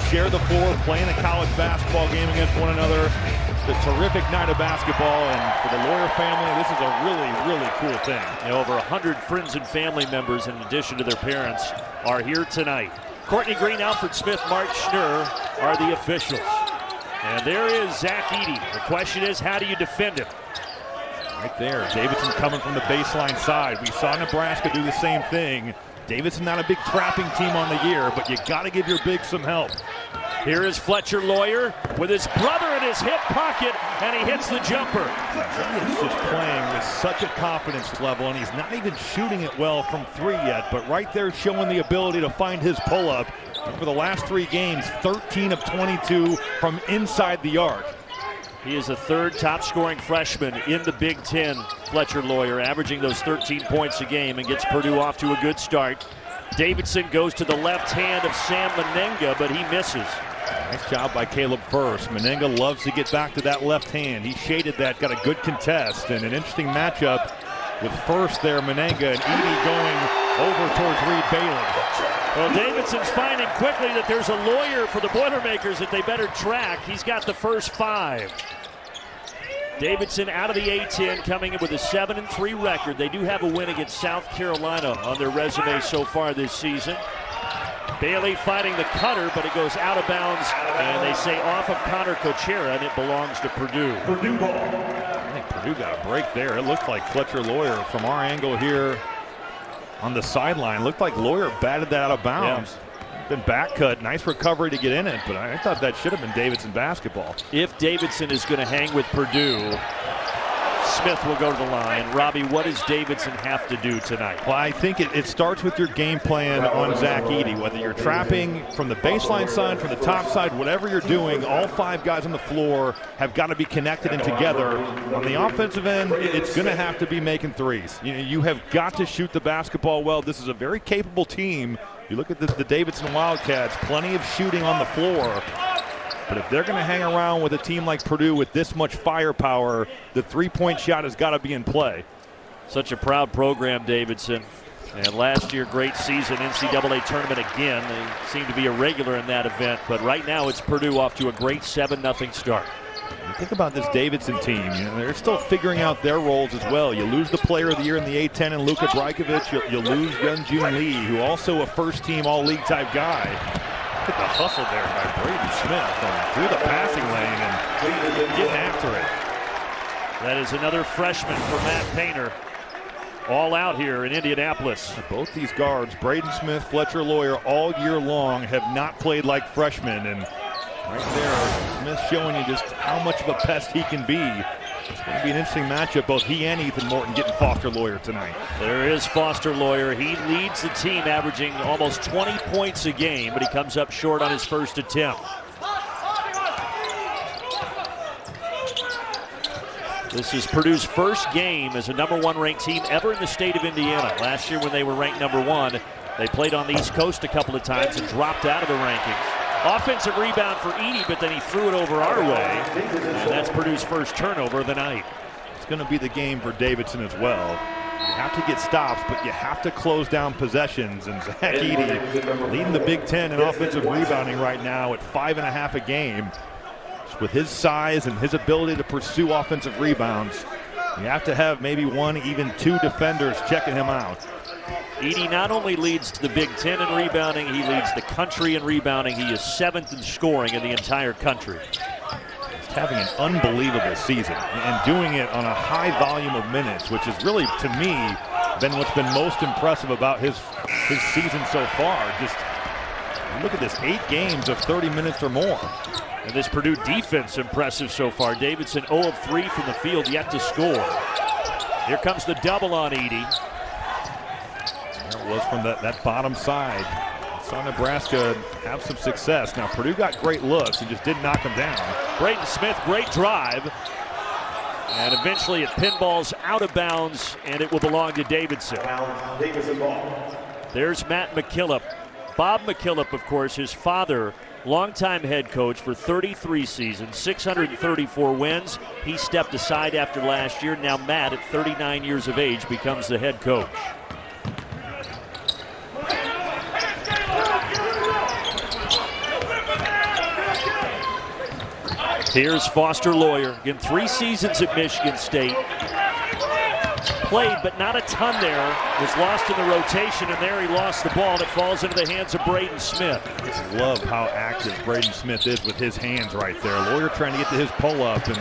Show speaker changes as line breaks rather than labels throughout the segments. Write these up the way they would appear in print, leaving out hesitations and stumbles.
share the floor, playing a college basketball game against one another. It's a terrific night of basketball, and for the Loyer family, this is a really, really cool thing.
You know, over 100 friends and family members, in addition to their parents, are here tonight. Courtney Green, Alfred Smith, Mark Schnurr are the officials. And there is Zach Edey. The question is, how do you defend him?
Right there, Davidson coming from the baseline side. We saw Nebraska do the same thing. Davidson not a big trapping team on the year, but you got to give your bigs some help.
Here is Fletcher Loyer with his brother in his hip pocket, and he hits the jumper.
He's just playing with such a confidence level, and he's not even shooting it well from three yet, but right there showing the ability to find his pull-up. For the last 3 games, 13 of 22 from inside the arc.
He is the 3rd top-scoring freshman in the Big Ten, Fletcher Loyer, averaging those 13 points a game and gets Purdue off to a good start. Davidson goes to the left hand of Sam Menenga, but he misses.
Nice job by Caleb Furst. Menenga loves to get back to that left hand. He shaded that, got a good contest, and an interesting matchup with Furst there, Menenga, and Edey going over towards Reed Bailey.
Well, Davidson's finding quickly that there's a Loyer for the Boilermakers that they better track. He's got the first 5. Davidson out of the A-10, coming in with a 7-3 record. They do have a win against South Carolina on their resume so far this season. Bailey fighting the cutter, but it goes out of bounds, and they say off of Connor Kochera, and it belongs to Purdue.
I think Purdue got a break there. It looked like Fletcher Loyer from our angle here on the sideline. Looked like Loyer batted that out of bounds. Yeah. Been back cut, nice recovery to get in it, but I thought that should have been Davidson basketball.
If Davidson is going to hang with Purdue, Smith will go to the line. Robbie, what does Davidson have to do tonight?
Well, I think it starts with your game plan on Zach Edey. Whether you're trapping from the baseline side, from the top side, whatever you're doing, all 5 guys on the floor have got to be connected and together. On the offensive end, it's going to have to be making threes. You have got to shoot the basketball well. This is a very capable team. You look at the Davidson Wildcats, plenty of shooting on the floor. But if they're going to hang around with a team like Purdue with this much firepower, the 3-point shot has got to be in play.
Such a proud program, Davidson. And last year, great season, NCAA tournament again. They seem to be a regular in that event. But right now, it's Purdue off to a great 7-0 start.
Think about this Davidson team. They're still figuring out their roles as well. You lose the player of the year in the A-10 and Luka Brajkovic. You lose Young-Jun Lee, who also a first-team all-league type guy. Look at the hustle there by Braden Smith and through the passing lane and getting after it.
That is another freshman for Matt Painter. All out here in Indianapolis.
Both these guards, Braden Smith, Fletcher Loyer, all year long have not played like freshmen. And right there, Smith showing you just how much of a pest he can be. It's going to be an interesting matchup. Both he and Ethan Morton getting Foster Loyer tonight.
There is Foster Loyer. He leads the team, averaging almost 20 points a game, but he comes up short on his first attempt. This is Purdue's first game as a #1 ranked team ever in the state of Indiana. Last year when they were ranked #1, they played on the East Coast a couple of times and dropped out of the rankings. Offensive rebound for Edey, but then he threw it over our way. And that's Purdue's first turnover of the night.
It's going to be the game for Davidson as well. You have to get stops, but you have to close down possessions. And Zach Edey leading the Big Ten in offensive rebounding right now at 5.5 a game. With his size and his ability to pursue offensive rebounds, you have to have maybe 1, even 2 defenders checking him out.
Edey not only leads the Big Ten in rebounding, he leads the country in rebounding. He is 7th in scoring in the entire country.
He's having an unbelievable season and doing it on a high volume of minutes, which is really, to me, been what's been most impressive about his season so far. Just look at this, 8 games of 30 minutes or more.
And this Purdue defense impressive so far. Davidson 0 of 3 from the field, yet to score. Here comes the double on Edey.
There it was from that bottom side. Saw Nebraska have some success. Now Purdue got great looks and just didn't knock them down.
Braden Smith, great drive. And eventually it pinballs out of bounds, and it will belong to Davidson. There's Matt McKillop. Bob McKillop, of course, his father, longtime head coach for 33 seasons, 634 wins. He stepped aside after last year. Now Matt, at 39 years of age, becomes the head coach. Here's Foster Loyer. Again, 3 seasons at Michigan State. Played, but not a ton there. Was lost in the rotation, and there he lost the ball, and it falls into the hands of Braden Smith.
I just love how active Braden Smith is with his hands right there. Loyer trying to get to his pull-up, and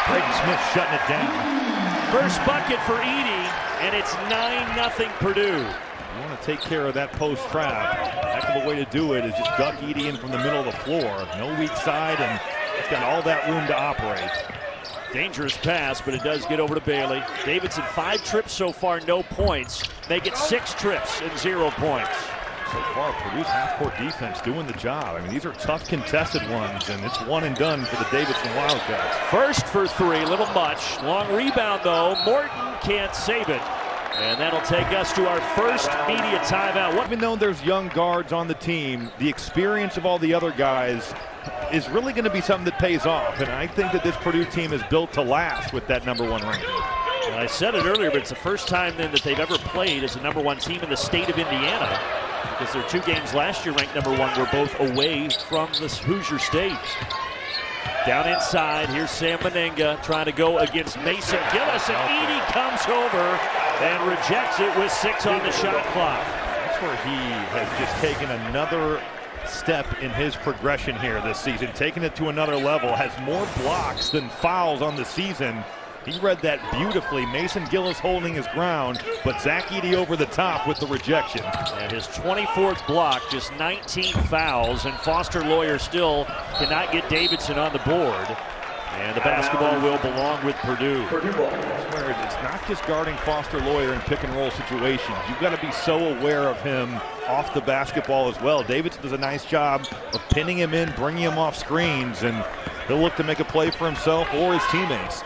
Braden Smith shutting it down.
First bucket for Edey, and it's 9-0 Purdue.
You want to take care of that post trap. Heck of a way to do it is just duck Edey in from the middle of the floor. No weak side, and he's got all that room to operate.
Dangerous pass, but it does get over to Bailey. Davidson 5 trips so far, no points. Make it 6 trips and 0 points.
So far, Purdue's half-court defense doing the job. I mean, these are tough contested ones, and it's one and done for the Davidson Wildcats.
Furst for 3, a little much. Long rebound, though. Morton can't save it. And that'll take us to our first media timeout.
Even though there's young guards on the team, the experience of all the other guys is really going to be something that pays off. And I think that this Purdue team is built to last with that #1 ranking.
And I said it earlier, but it's the first time then that they've ever played as a #1 team in the state of Indiana. Because their 2 games last year ranked #1 were both away from the Hoosier State. Down inside, here's Sam Menenga trying to go against Mason Gillis, and Edey comes over and rejects it with 6 on the shot clock.
That's where he has just taken another step in his progression here this season, taking it to another level, has more blocks than fouls on the season. He read that beautifully. Mason Gillis holding his ground, but Zach Edey over the top with the rejection.
And his 24th block, just 19 fouls, and Foster Loyer still cannot get Davidson on the board. And the basketball will belong with Purdue.
It's not just guarding Foster Loyer in pick-and-roll situations. You've got to be so aware of him off the basketball as well. Davidson does a nice job of pinning him in, bringing him off screens, and he'll look to make a play for himself or his teammates.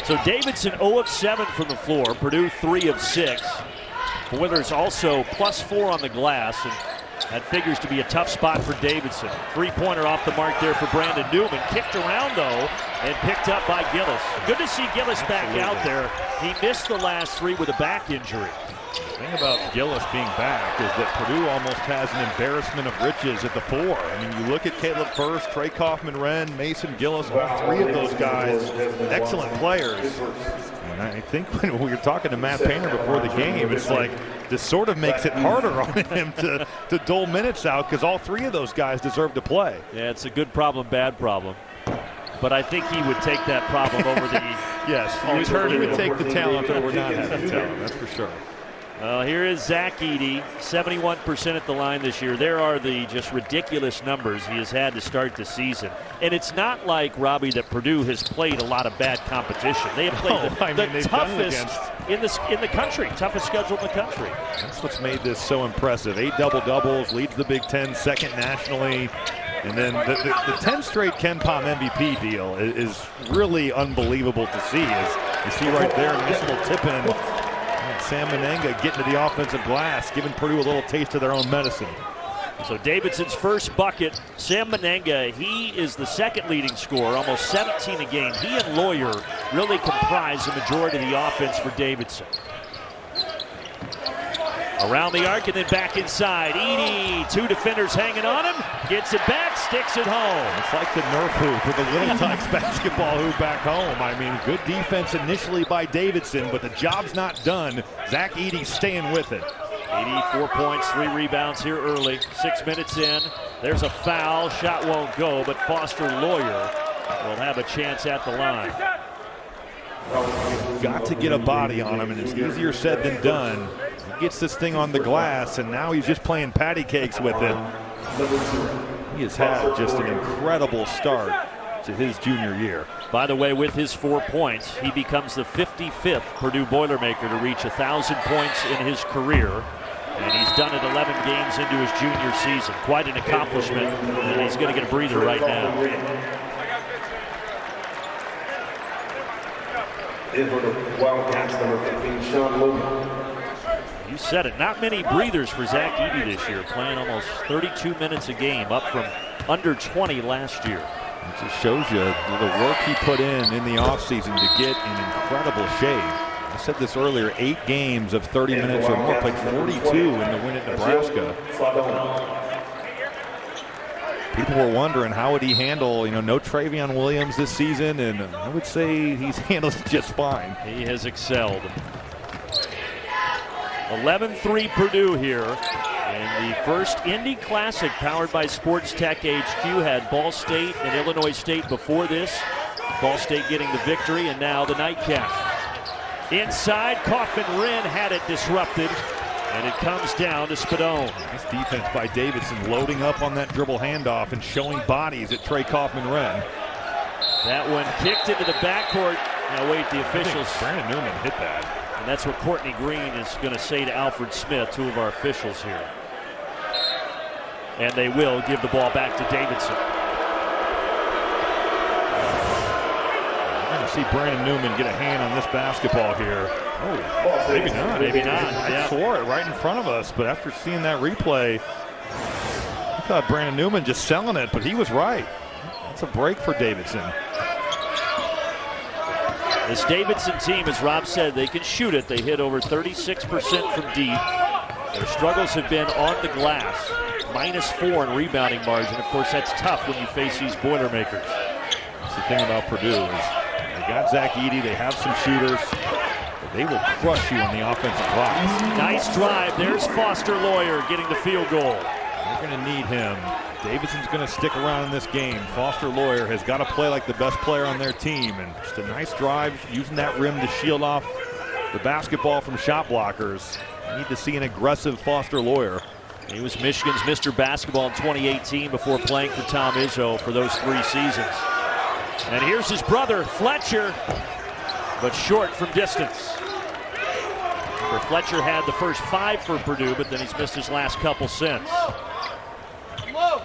So Davidson 0 of 7 from the floor. Purdue 3 of 6. Boilers also +4 on the glass, and that figures to be a tough spot for Davidson. 3-pointer off the mark there for Brandon Newman. Kicked around, though, and picked up by Gillis. Good to see Gillis back out there. He missed the last 3 with a back injury.
The thing about Gillis being back is that Purdue almost has an embarrassment of riches at the 4. I mean, you look at Caleb Furst, Trey Kaufman-Renn, Mason Gillis, all 3 of those guys, excellent players. And I think when we were talking to Matt Painter before the game, it's like this sort of makes it harder on him to dole minutes out because all 3 of those guys deserve to play.
Yeah, it's a good problem, bad problem. But I think he would take that problem over the
yes, he would take the talent over not having talent, that's for sure.
Here is Zach Edey, 71% at the line this year. There are the just ridiculous numbers he has had to start the season. And it's not like, Robbie, that Purdue has played a lot of bad competition. They have played the toughest in the country, toughest schedule in the country.
That's what's made this so impressive. 8 double-doubles, leads the Big Ten, second nationally. And then the 10 straight Ken Pom MVP deal is really unbelievable to see. As you see right there, Missile tip-in. Sam Menenga getting to the offensive glass, giving Purdue a little taste of their own medicine.
So Davidson's first bucket, Sam Menenga, he is the second leading scorer, almost 17 a game. He and Loyer really comprise the majority of the offense for Davidson. Around the arc and then back inside. Edey, 2 defenders hanging on him. Gets it back, sticks it home.
It's like the Nerf hoop or the Little Tikes basketball hoop back home. I mean, good defense initially by Davidson, but the job's not done. Zach Edey staying with it.
Edey, 4 points, 3 rebounds here early. 6 minutes in. There's a foul. Shot won't go, but Foster Loyer will have a chance at the line.
Got to get a body on him, and it's easier said than done. He gets this thing on the glass, and now he's just playing patty cakes with it. He has had just an incredible start to his junior year.
By the way, with his 4 points, he becomes the 55th Purdue Boilermaker to reach 1,000 points in his career. And he's done it 11 games into his junior season. Quite an accomplishment, and he's going to get a breather right now.
In for the Wildcats, number 15, Sean Logan.
You said it, not many breathers for Zach Edey this year, playing almost 32 minutes a game, up from under 20 last year.
It just shows you the work he put in the offseason to get in incredible shape. I said this earlier, 8 games of 30 minutes or more, played 42 in the win at Nebraska. People were wondering how would he handle, no Travion Williams this season, and I would say he's handled it just fine.
He has excelled. 11-3 Purdue here. And the first Indy Classic powered by Sports Tech HQ had Ball State and Illinois State before this. Ball State getting the victory, and now the nightcap. Inside, Kaufman-Wren had it disrupted, and it comes down to Spadone.
Nice defense by Davidson, loading up on that dribble handoff and showing bodies at Trey Kaufman-Wren.
That one kicked into the backcourt. Now wait, the officials.
Brandon Newman hit that.
And that's what Courtney Green is going to say to Alfred Smith, two of our officials here. And they will give the ball back to Davidson.
We're going to see Brandon Newman get a hand on this basketball here. Oh, maybe not.
Maybe not.
I saw it right in front of us, but after seeing that replay, I thought Brandon Newman just selling it, but he was right. That's a break for Davidson.
This Davidson team, as Rob said, they can shoot it. They hit over 36% from deep. Their struggles have been on the glass. -4 in rebounding margin. Of course, that's tough when you face these Boilermakers.
That's the thing about Purdue is they got Zach Edey. They have some shooters. But they will crush you on the offensive glass.
Nice drive. There's Foster Lawyer getting the field goal.
They're going to need him. Davidson's going to stick around in this game. Foster Lawyer has got to play like the best player on their team. And just a nice drive, using that rim to shield off the basketball from shot blockers. You need to see an aggressive Foster Lawyer.
He was Michigan's Mr. Basketball in 2018 before playing for Tom Izzo for those 3 seasons. And here's his brother, Fletcher, but short from distance. Remember, Fletcher had the first 5 for Purdue, but then he's missed his last couple since.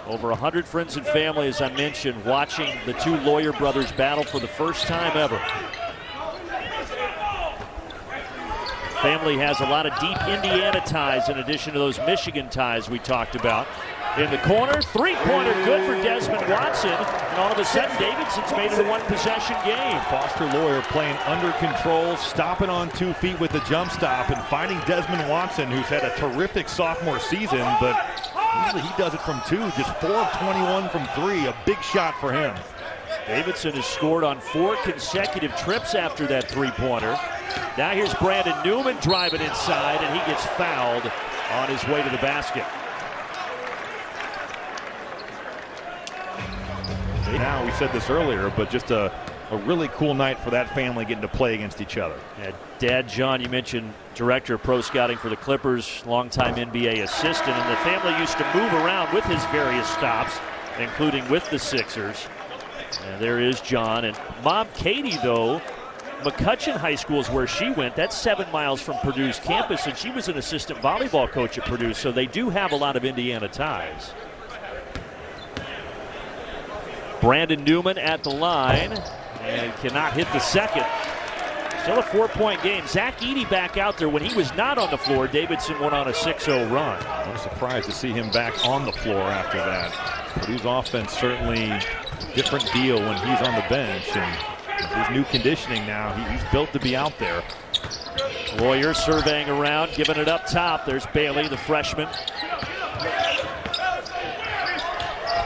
Over 100 friends and family, as I mentioned, watching the 2 Lawyer brothers battle for the first time ever. Family has a lot of deep Indiana ties in addition to those Michigan ties we talked about. In the corner, 3-pointer good for Desmond Watson, and all of a sudden Davidson's made it a 1-possession game.
Foster Lawyer playing under control, stopping on 2 feet with the jump stop, and finding Desmond Watson, who's had a terrific sophomore season, but usually he does it from 2, just 4 of 21 from 3, a big shot for him.
Davidson has scored on 4 consecutive trips after that 3-pointer. Now here's Brandon Newman driving inside, and he gets fouled on his way to the basket.
Now, we said this earlier, but just a really cool night for that family getting to play against each other.
Yeah, Dad John, you mentioned director of pro scouting for the Clippers, longtime NBA assistant, and the family used to move around with his various stops, including with the Sixers. And there is John. And Mom Katie, though, McCutcheon High School is where she went. That's 7 miles from Purdue's campus, and she was an assistant volleyball coach at Purdue, so they do have a lot of Indiana ties. Brandon Newman at the line and cannot hit the second. Still a 4-point game. Zach Edey back out there. When he was not on the floor, Davidson went on a 6-0 run.
I'm surprised to see him back on the floor after that. Purdue's offense certainly a different deal when he's on the bench, and with his new conditioning now, he's built to be out there.
Lawyer surveying around, giving it up top. There's Bailey, the freshman.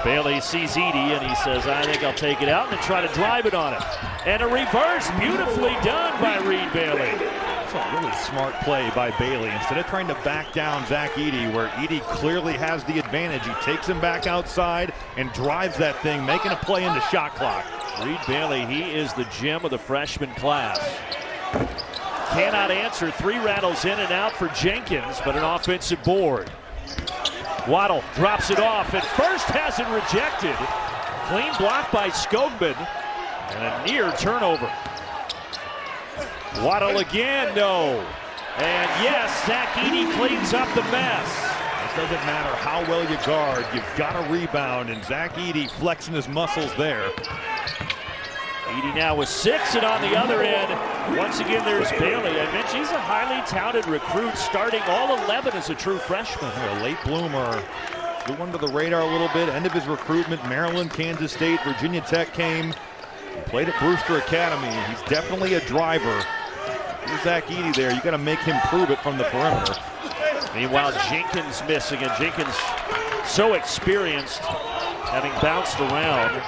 Bailey sees Edey, and he says, I think I'll take it out, and then try to drive it on him. And a reverse, beautifully done by Reed Bailey.
That's a really smart play by Bailey. Instead of trying to back down Zach Edey, where Edey clearly has the advantage, he takes him back outside and drives that thing, making a play in the shot clock.
Reed Bailey, he is the gem of the freshman class. Cannot answer, 3 rattles in and out for Jenkins, but an offensive board. Waddle drops it off, and Furst has it rejected. Clean block by Skogman, and a near turnover. Waddle again, no. And yes, Zach Edey cleans up the mess.
It doesn't matter how well you guard, you've got to rebound, and Zach Edey flexing his muscles there.
Edey now with 6, and on the other end, once again, there's Bailey. I mentioned he's a highly touted recruit, starting all 11 as a true freshman.
A late bloomer, flew under the radar a little bit, end of his recruitment, Maryland, Kansas State, Virginia Tech came, played at Brewster Academy. He's definitely a driver. Here's Zach Edey there, you got to make him prove it from the perimeter.
Meanwhile, Jenkins missing, and Jenkins so experienced. having bounced around,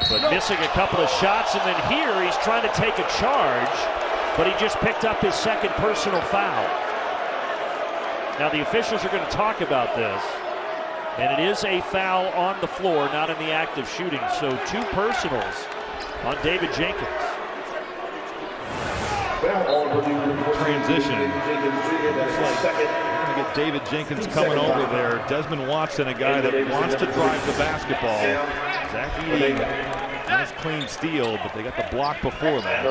but missing a couple of shots. And then here he's trying to take a charge, but he just picked up his second personal foul. Now the officials are going to talk about this, and it is a foul on the floor, not in the act of shooting. So 2 personals on David Jenkins.
Transition. Looks like we're going to get David Jenkins coming over there. Desmond Watson, a guy that wants to drive the basketball. Zach Edey, nice clean steal, but they got the block before that.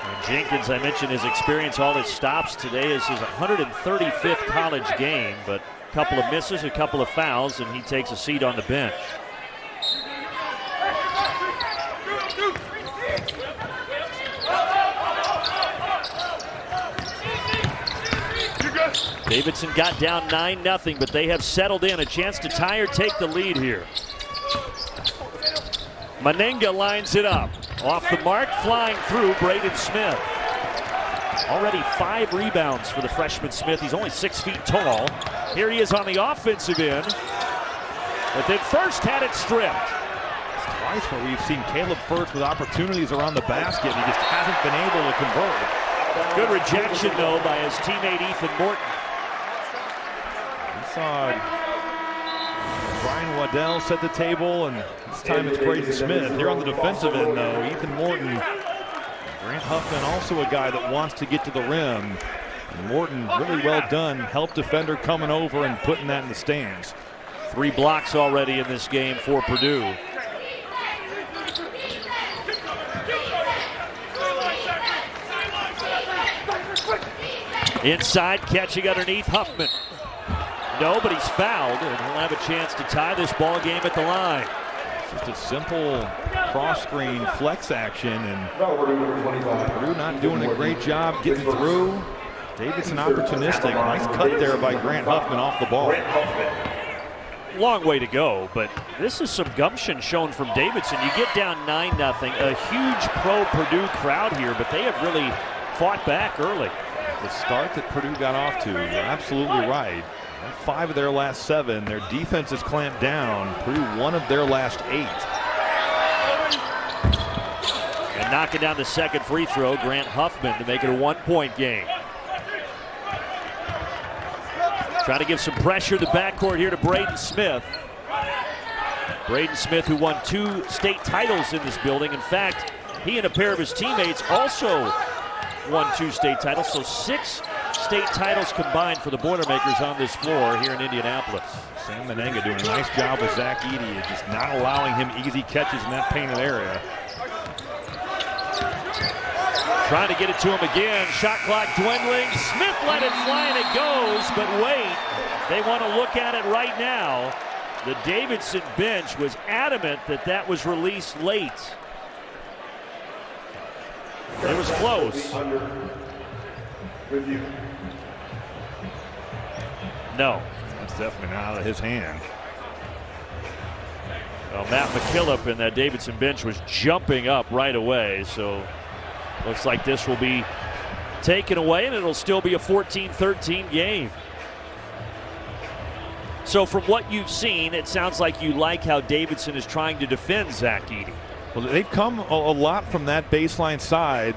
And Jenkins, I mentioned his experience, all his stops today is his 135th college game, but a couple of misses, a couple of fouls, and he takes a seat on the bench. Davidson got down 9-0, but they have settled in. A chance to tie or take the lead here. Manenga lines it up. Off the mark, flying through, Braden Smith. Already 5 rebounds for the freshman Smith. He's only 6 feet tall. Here he is on the offensive end. But then Furst had it stripped.
It's twice where we've seen Caleb Furst with opportunities around the basket. He just hasn't been able to convert.
Good rejection, though, by his teammate Ethan Morton.
We saw Brian Waddell set the table, and this time it's Braden Smith. Here on the defensive end, though, Ethan Morton. Grant Huffman, also a guy that wants to get to the rim. And Morton, really well done. Help defender coming over and putting that in the stands.
3 blocks already in this game for Purdue. Inside, catching underneath, Huffman. No, but he's fouled, and he'll have a chance to tie this ball game at the line.
Just a simple cross-screen flex action, and Purdue not doing a great job getting through. Davidson opportunistic. Nice cut there by Grant Huffman off the ball.
Long way to go, but this is some gumption shown from Davidson. You get down 9-0, a huge pro-Purdue crowd here, but they have really fought back early.
The start that Purdue got off to, you're absolutely right. 5 of their last 7. Their defense has clamped down. Purdue 1 of their last 8.
And knocking down the second free throw, Grant Huffman, to make it a 1-point game. Trying to give some pressure to the backcourt here to Braden Smith. Braden Smith, who won 2 state titles in this building. In fact, he and a pair of his teammates also won 2 state titles, so 6 state titles combined for the Boilermakers on this floor here in Indianapolis.
Sam Manenga doing a nice job with Zach Edey, just not allowing him easy catches in that painted area.
Trying to get it to him again. Shot clock dwindling. Smith let it fly and it goes, but wait, they want to look at it right now. The Davidson bench was adamant that that was released late. It was close. No.
That's definitely not out of his hand.
Well, Matt McKillop in that Davidson bench was jumping up right away, so looks like this will be taken away, and it'll still be a 14-13 game. So from what you've seen, it sounds like you like how Davidson is trying to defend Zach Edey.
Well, they've come a lot from that baseline side,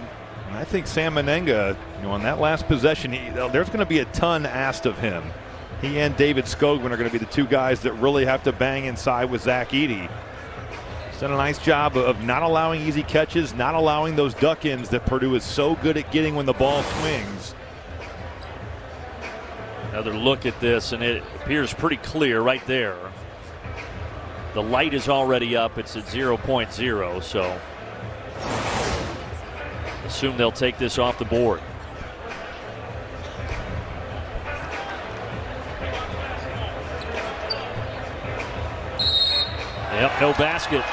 and I think Sam Manenga, on that last possession, there's going to be a ton asked of him. He and David Skogman are going to be the 2 guys that really have to bang inside with Zach Edey. He's done a nice job of not allowing easy catches, not allowing those duck-ins that Purdue is so good at getting when the ball swings.
Another look at this, and it appears pretty clear right there. The light is already up. It's at 0.0, so assume they'll take this off the board. Yep, no basket.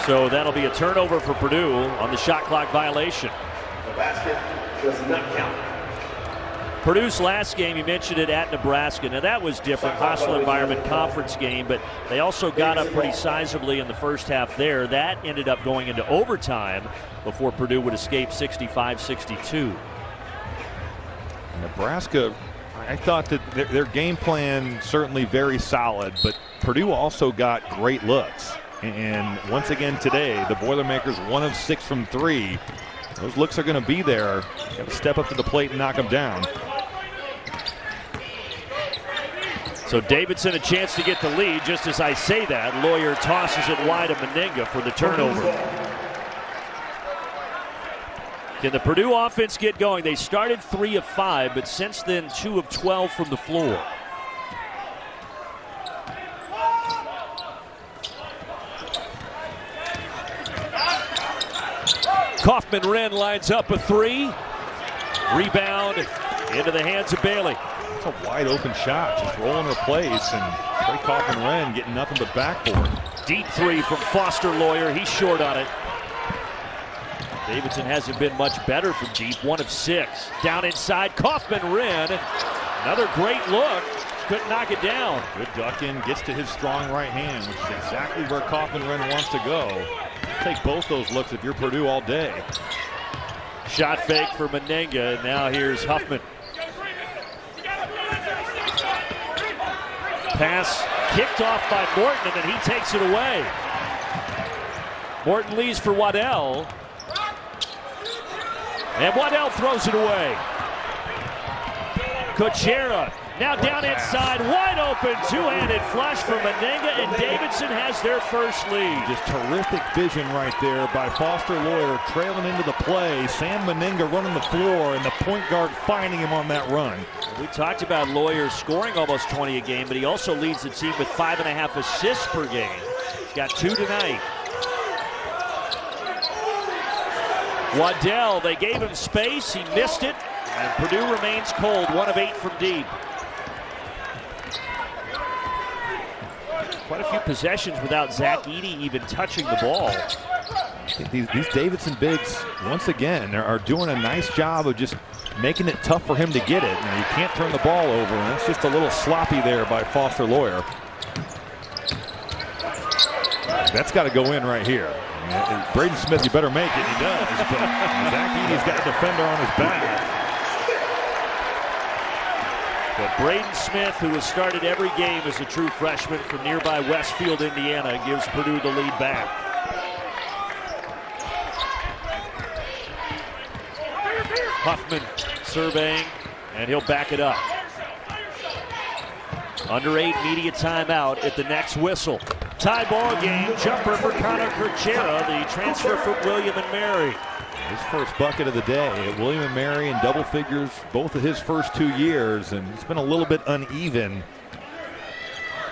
So that'll be a turnover for Purdue on the shot clock violation.
The basket does not count.
Purdue's last game, you mentioned it, at Nebraska. Now that was different, hostile environment conference game, but they also got up pretty sizably in the first half there. That ended up going into overtime before Purdue would escape 65-62.
Nebraska I thought that their game plan certainly very solid, but Purdue also got great looks. And once again today, the Boilermakers 1 of 6 from 3. Those looks are going to be there. Got to step up to the plate and knock them down.
So Davidson a chance to get the lead. Just as I say that, Lawyer tosses it wide of Meninga for the turnover. Can the Purdue offense get going? They started 3 of 5, but since then 2 of 12 from the floor. Kaufman-Wren lines up a 3. Rebound into the hands of Bailey.
It's a wide open shot, just rolling her place, and Trey Kaufman-Wren getting nothing but backboard.
Deep 3 from Foster Lawyer. He's short on it. Davidson hasn't been much better from deep. 1 of 6. Down inside, Kaufman-Wren. Another great look. Couldn't knock it down.
Good duck in, gets to his strong right hand, which is exactly where Kaufman-Wren wants to go. Take both those looks if you're Purdue all day.
Shot fake for Meninga, and now here's Huffman. Pass kicked off by Morton, and then he takes it away. Morton leaves for Waddell. And Waddell throws it away. Kuchera now down inside, wide open, two-handed flush from Meninga, and Davidson has their first lead.
Just terrific vision right there by Foster Lawyer, trailing into the play. Sam Meninga running the floor, and the point guard finding him on that run.
We talked about Lawyer scoring almost 20 a game, but he also leads the team with 5.5 assists per game. He's got 2 tonight. Waddell, they gave him space, he missed it, and Purdue remains cold, 1 of 8 from deep. Quite a few possessions without Zach Edey even touching the ball.
These Davidson bigs, once again, are doing a nice job of just making it tough for him to get it. Now, you can't turn the ball over, and it's just a little sloppy there by Foster Lawyer. That's got to go in right here. Braden Smith, you better make it. He does, but Zach Edey's got a defender on his back.
But Braden Smith, who has started every game as a true freshman from nearby Westfield, Indiana, gives Purdue the lead back. Huffman surveying, and he'll back it up. Under 8 media timeout at the next whistle. Tie ball game, jumper for Connor Kuchera, the transfer from William & Mary.
His first bucket of the day at William & Mary in double figures both of his first 2 years, and it's been a little bit uneven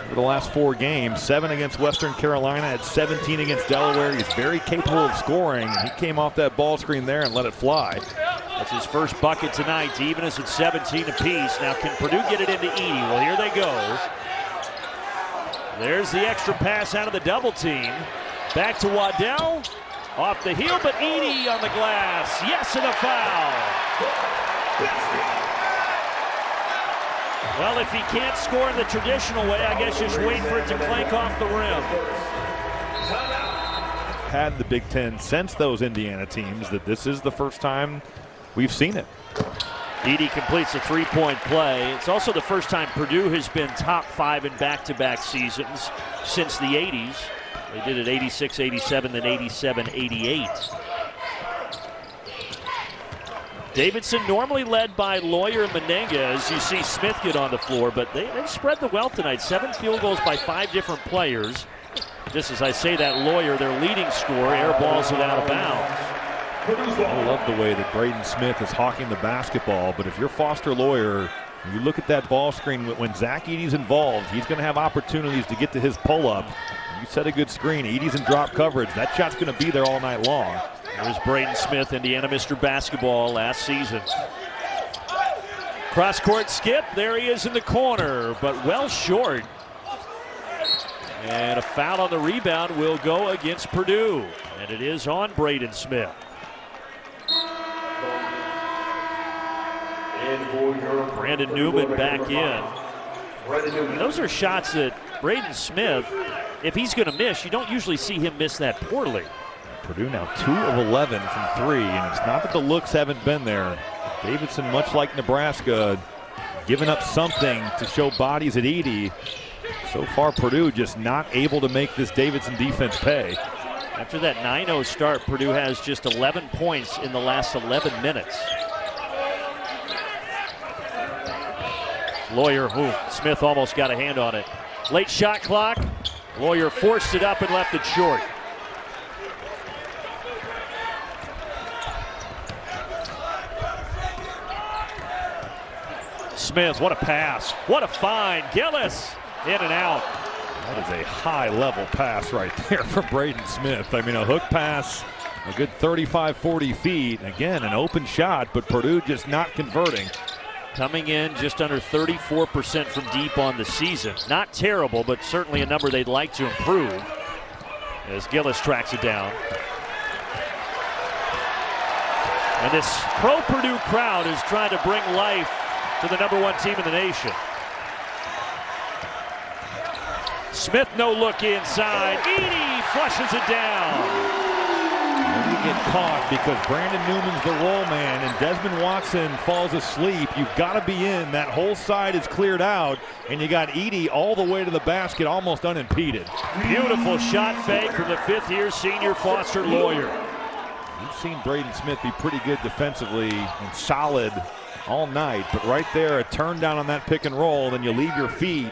over the last 4 games. 7 against Western Carolina, had 17 against Delaware. He's very capable of scoring, and he came off that ball screen there and let it fly.
That's his first bucket tonight to even us at 17 apiece. Now can Purdue get it into Edey? Well, here they go. There's the extra pass out of the double team. Back to Waddell. Off the heel, but Edey on the glass. Yes, and a foul. Well, if he can't score in the traditional way, I guess just wait for it to clank off the rim.
Had the Big Ten sense those Indiana teams that this is the first time we've seen it.
Edey completes a 3-point play. It's also the first time Purdue has been top 5 in back-to-back seasons since the 80s. They did it 86-87, then 87-88. Davidson normally led by Lawyer and Meninga, as you see Smith get on the floor, but they've spread the wealth tonight. 7 field goals by 5 different players. Just as I say that, Lawyer, their leading scorer, airballs it out of bounds.
I love the way that Braden Smith is hawking the basketball, but if you're Foster Lawyer, you look at that ball screen, when Zach Edey's involved, he's going to have opportunities to get to his pull-up. You set a good screen, Edey's in drop coverage. That shot's going to be there all night long.
There's Braden Smith, Indiana Mr. Basketball last season. Cross-court skip, there he is in the corner, but well short. And a foul on the rebound will go against Purdue, and it is on Braden Smith. Brandon Newman back in. And those are shots that Braden Smith, if he's going to miss, you don't usually see him miss that poorly.
Purdue now 2 of 11 from 3, and it's not that the looks haven't been there. Davidson, much like Nebraska, giving up something to show bodies at Edey. So far, Purdue just not able to make this Davidson defense pay.
After that 9-0 start, Purdue has just 11 points in the last 11 minutes. Lawyer, Smith almost got a hand on it. Late shot clock. Lawyer forced it up and left it short. Smith, what a pass. What a find. Gillis, in and out.
That is a high-level pass right there from Braden Smith. I mean, a hook pass, a good 35-40 feet. Again, an open shot, but Purdue just not converting.
Coming in just under 34% from deep on the season. Not terrible, but certainly a number they'd like to improve. As Gillis tracks it down. And this pro-Purdue crowd is trying to bring life to the #1 team in the nation. Smith, no look inside. Edey flushes it down.
And you get caught because Brandon Newman's the roll man and Desmond Watson falls asleep. You've got to be in. That whole side is cleared out, and you got Edey all the way to the basket, almost unimpeded.
Beautiful shot fake from the fifth-year senior Foster Lawyer.
You've seen Braden Smith be pretty good defensively and solid all night, but right there, a turn down on that pick and roll, then you leave your feet.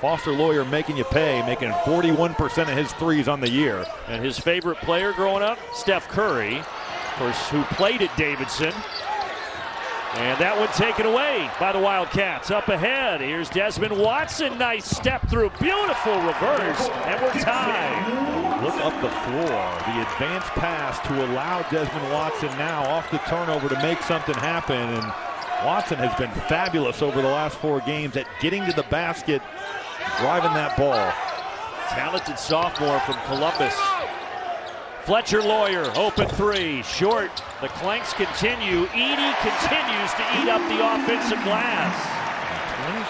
Foster Lawyer making you pay, making 41% of his threes on the year.
And his favorite player growing up, Steph Curry, of course, who played at Davidson. And that one taken away by the Wildcats. Up ahead, here's Desmond Watson. Nice step through, beautiful reverse, and we're tied.
Look up the floor, the advanced pass to allow Desmond Watson now off the turnover to make something happen. And Watson has been fabulous over the last 4 games at getting to the basket, driving that ball.
Talented sophomore from Columbus. Fletcher Lawyer, open three, short. The clanks continue. Edey continues to eat up the offensive glass.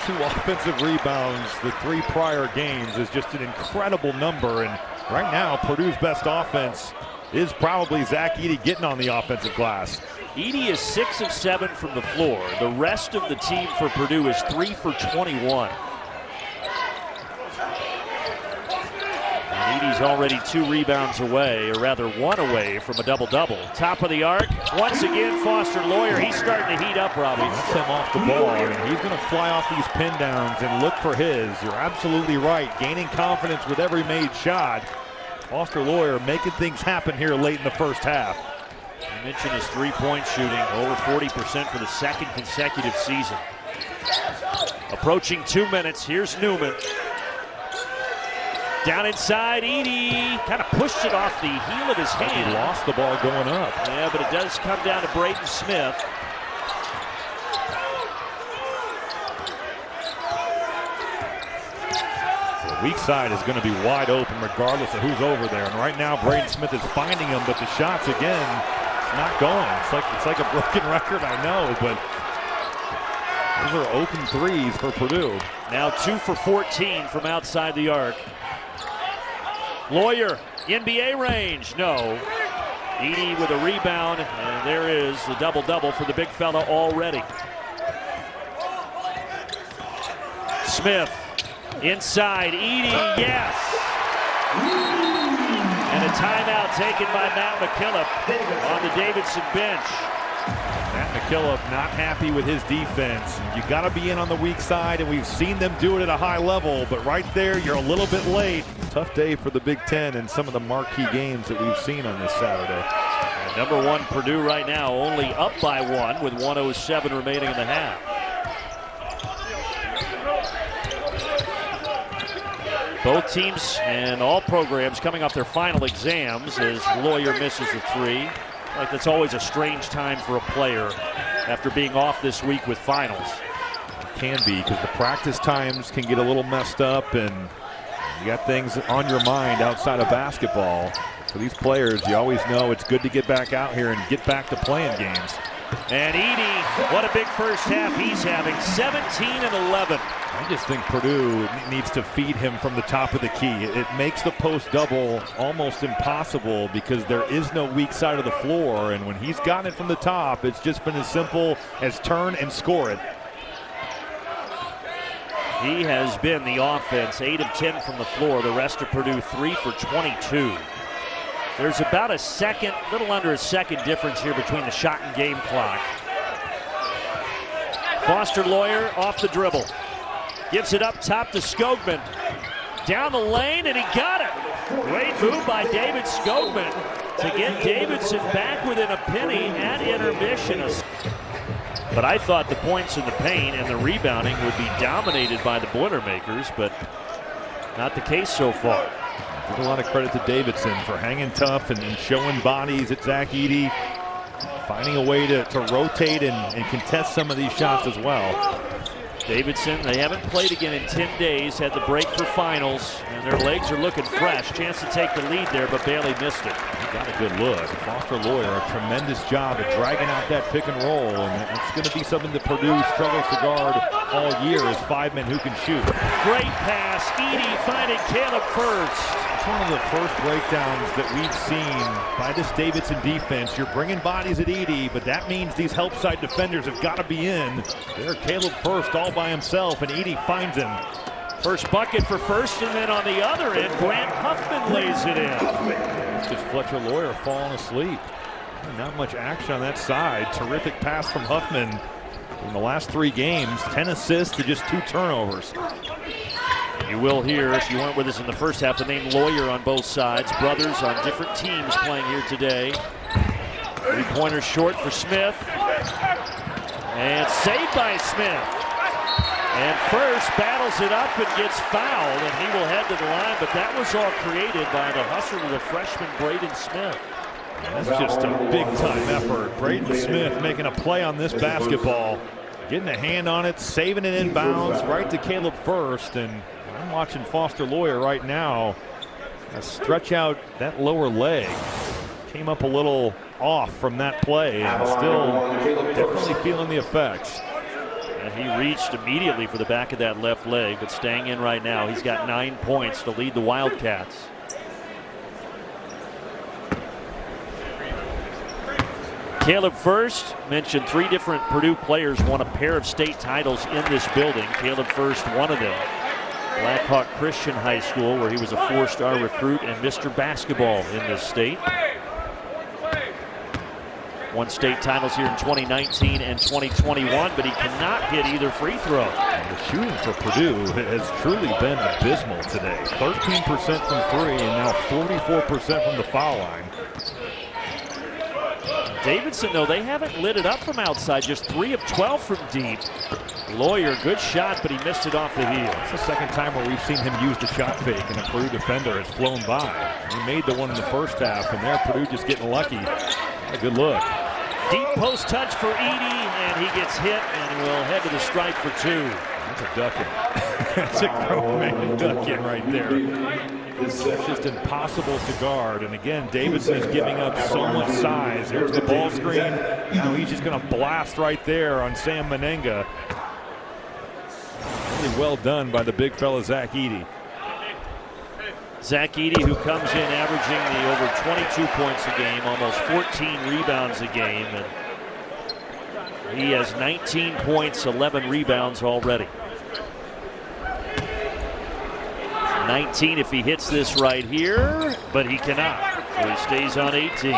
22 offensive rebounds the 3 prior games is just an incredible number. And right now, Purdue's best offense is probably Zach Edey getting on the offensive glass.
Edey is 6 of 7 from the floor. The rest of the team for Purdue is 3 for 21. And Edey's already 2 rebounds away, or rather 1 away from a double-double. Top of the arc, once again Foster Lawyer. He's starting to heat up, Robbie.
That's him off the ball, and he's going to fly off these pin downs and look for his. You're absolutely right, gaining confidence with every made shot. Foster Lawyer making things happen here late in the first half.
I mentioned his three-point shooting, over 40% for the 2nd consecutive season. Approaching 2 minutes, here's Newman. Down inside, Edey kind of pushed it off the heel of his hand.
He lost the ball going up.
Yeah, but it does come down to Braden Smith.
The weak side is going to be wide open regardless of who's over there. And right now, Braden Smith is finding him, but the shots again, it's not going. It's like a broken record, I know, but those are open threes for Purdue.
Now 2 for 14 from outside the arc. Lawyer, NBA range, no. Edey with a rebound, and there is the double-double for the big fella already. Smith, inside, Edey, yes! And a timeout taken by Matt McKillop on the Davidson bench.
Matt McKillop not happy with his defense. You got to be in on the weak side, and we've seen them do it at a high level, but right there, you're a little bit late. Tough day for the Big Ten and some of the marquee games that we've seen on this Saturday.
And #1 Purdue right now only up by 1 with 1:07 remaining in the half. Both teams and all programs coming off their final exams as Lawyer misses the 3. Like that's always a strange time for a player after being off this week with finals.
It can be because the practice times can get a little messed up and you got things on your mind outside of basketball. For these players, you always know it's good to get back out here and get back to playing games.
And Edey, what a big first half he's having, 17 and 11.
I just think Purdue needs to feed him from the top of the key. It makes the post double almost impossible because there is no weak side of the floor, and when he's gotten it from the top, it's just been as simple as turn and score it.
He has been the offense, 8 of 10 from the floor. The rest of Purdue 3 for 22. There's about a second, little under a second difference here between the shot and game clock. Foster Loyer off the dribble. Gives it up top to Skogman. Down the lane, and he got it. Great move by David Skogman to get Davidson back within a penny at intermission. But I thought the points in the paint and the rebounding would be dominated by the Boilermakers, but not the case so far.
Give a lot of credit to Davidson for hanging tough and showing bodies at Zach Edey, finding a way to rotate and contest some of these shots as well.
Davidson, they haven't played again in 10 days, had the break for finals, and their legs are looking fresh. Chance to take the lead there, but Bailey missed it.
He got a good look. Foster Loyer, a tremendous job at dragging out that pick and roll, and it's going to be something that Purdue struggles to guard all year is 5 men who can shoot.
Great pass, Edey finding Caleb Furst.
It's one of the first breakdowns that we've seen by this Davidson defense. You're bringing bodies at Edey, but that means these help side defenders have got to be in. There, Caleb Furst all by himself, and Edey finds him.
First bucket for Furst, and then on the other end, Grant Huffman lays it in.
It's just Fletcher Loyer falling asleep. Not much action on that side. Terrific pass from Huffman. In the last 3 games, 10 assists to just 2 turnovers.
You will hear, if you weren't with us in the first half, the name Loyer on both sides. Brothers on different teams playing here today. 3-pointer short for Smith. And saved by Smith. And Furst battles it up and gets fouled, and he will head to the line, but that was all created by the hustle of the freshman Braden Smith.
That's just a big-time effort. Braden Smith making a play on this basketball. Getting a hand on it, saving it inbounds right to Caleb Furst, and I'm watching Foster Loyer right now stretch out that lower leg. Came up a little off from that play, and still definitely feeling the effects.
And he reached immediately for the back of that left leg, but staying in right now. He's got 9 points to lead the Wildcats. Caleb Furst mentioned 3 different Purdue players won a pair of state titles in this building. Caleb Furst, one of them. Blackhawk Christian High School, where he was a 4-star recruit and Mr. Basketball in this state. Won state titles here in 2019 and 2021, but he cannot hit either free throw.
The shooting for Purdue has truly been abysmal today. 13% from 3 and now 44% from the foul line.
Davidson, though, they haven't lit it up from outside, just 3 of 12 from deep. Loyer, good shot, but he missed it off the heel.
It's the second time where we've seen him use the shot fake, and a Purdue defender has flown by. He made the one in the first half, and there Purdue just getting lucky. A good look.
Deep post touch for Edey, and he gets hit and will head to the stripe for 2.
That's a duck-in. That's a grown man duck-in right there. It's just impossible to guard. And again, Davidson is giving up so much size. Here's the ball screen. You know, he's just going to blast right there on Sam Menenga. Really well done by the big fella, Zach Edey.
Zach Edey, who comes in averaging the over 22 points a game, almost 14 rebounds a game. And he has 19 points, 11 rebounds already. 19 if he hits this right here, but he cannot. So he stays on 18.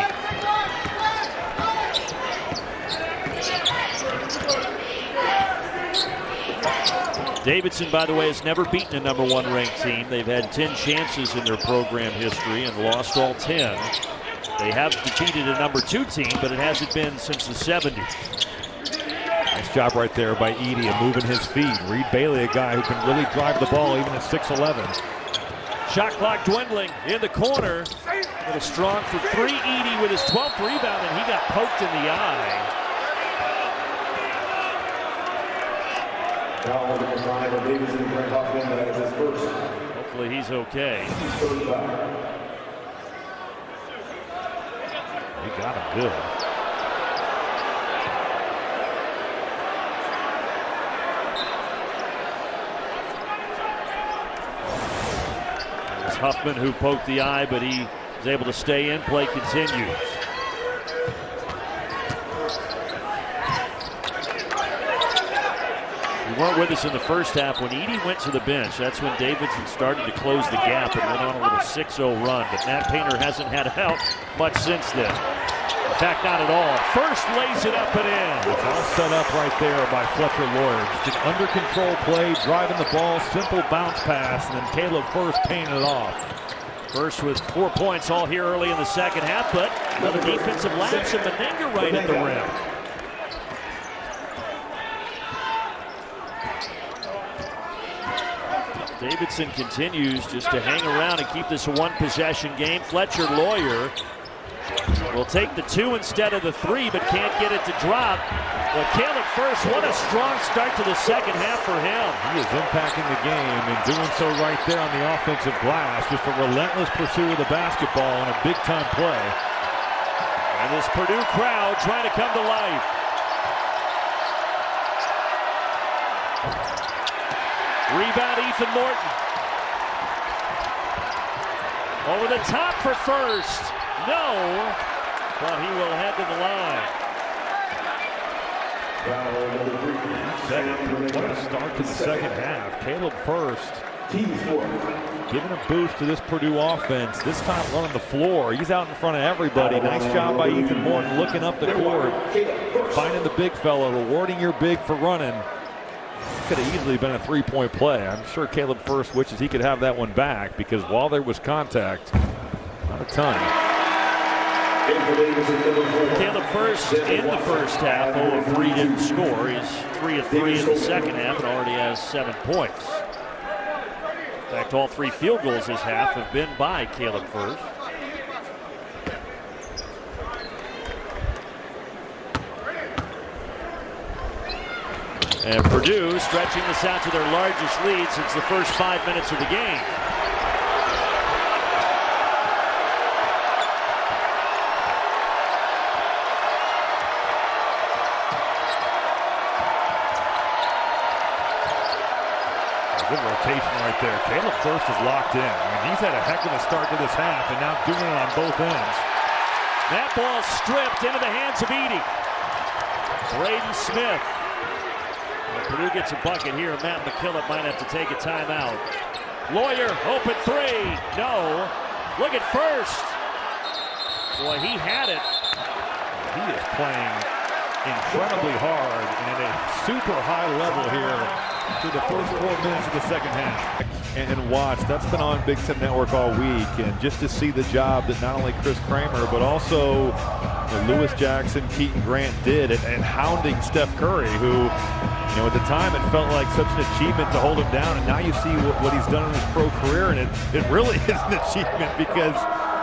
Davidson, by the way, has never beaten a number 1 ranked team. They've had 10 chances in their program history and lost all 10. They have defeated a number 2 team, but it hasn't been since the 70s.
Nice job right there by Edey and moving his feet. Reed Bailey, a guy who can really drive the ball even at 6'11".
Shot clock dwindling in the corner. A little strong for 3. Edey with his 12th rebound, and he got poked in the eye. Hopefully he's okay.
He got him good.
It's Huffman who poked the eye, but he is able to stay in. Play continues. You weren't with us in the first half. When Edey went to the bench, that's when Davidson started to close the gap and went on a little 6-0 run. But Matt Painter hasn't had out much since then. In fact, not at all. Furst lays it up and in.
It's all set up right there by Fletcher Lawyer. Just an under control play, driving the ball, simple bounce pass, and then Caleb Furst paying it off.
Furst with 4 points all here early in the second half, but another defensive lapse and Meninga right at the rim. Davidson continues just to hang around and keep this a one-possession game. Fletcher Lawyer will take the 2 instead of the 3, but can't get it to drop. Well, Caleb Furst, what a strong start to the second half for him.
He is impacting the game and doing so right there on the offensive glass. Just a relentless pursuit of the basketball and a big-time play.
And this Purdue crowd trying to come to life. Rebound, Ethan Morton. Over the top for Furst. No, but he will head to the line.
What a start to the second half. Caleb Furst giving a boost to this Purdue offense. This time running the floor. He's out in front of everybody. Nice job by Ethan Morton looking up the court. Finding the big fella, rewarding your big for running. Could have easily been a three-point play. I'm sure Caleb Furst wishes he could have that one back because while there was contact, not a ton.
Caleb Furst in the first half, 0 of 3 didn't score. He's 3 of 3 in the second half and already has 7 points. In fact, all 3 field goals this half have been by Caleb Furst. And Purdue stretching this out to their largest lead since the first 5 minutes of the game.
Good rotation right there. Caleb Furst is locked in. I mean, he's had a heck of a start to this half and now doing it on both ends.
That ball stripped into the hands of Edey. Braden Smith. Well, Purdue gets a bucket here. Matt McKillop might have to take a timeout. Lawyer, open 3. No. Look at Furst. Boy, he had it.
He is playing incredibly hard and at a super high level here through the first 4 minutes of the second half. And watch, that's been on Big Ten Network all week, and just to see the job that not only Chris Kramer but also Lewis Jackson, Keaton Grant did at hounding Steph Curry, who, you know, at the time it felt like such an achievement to hold him down, and now you see what he's done in his pro career, and it really is an achievement because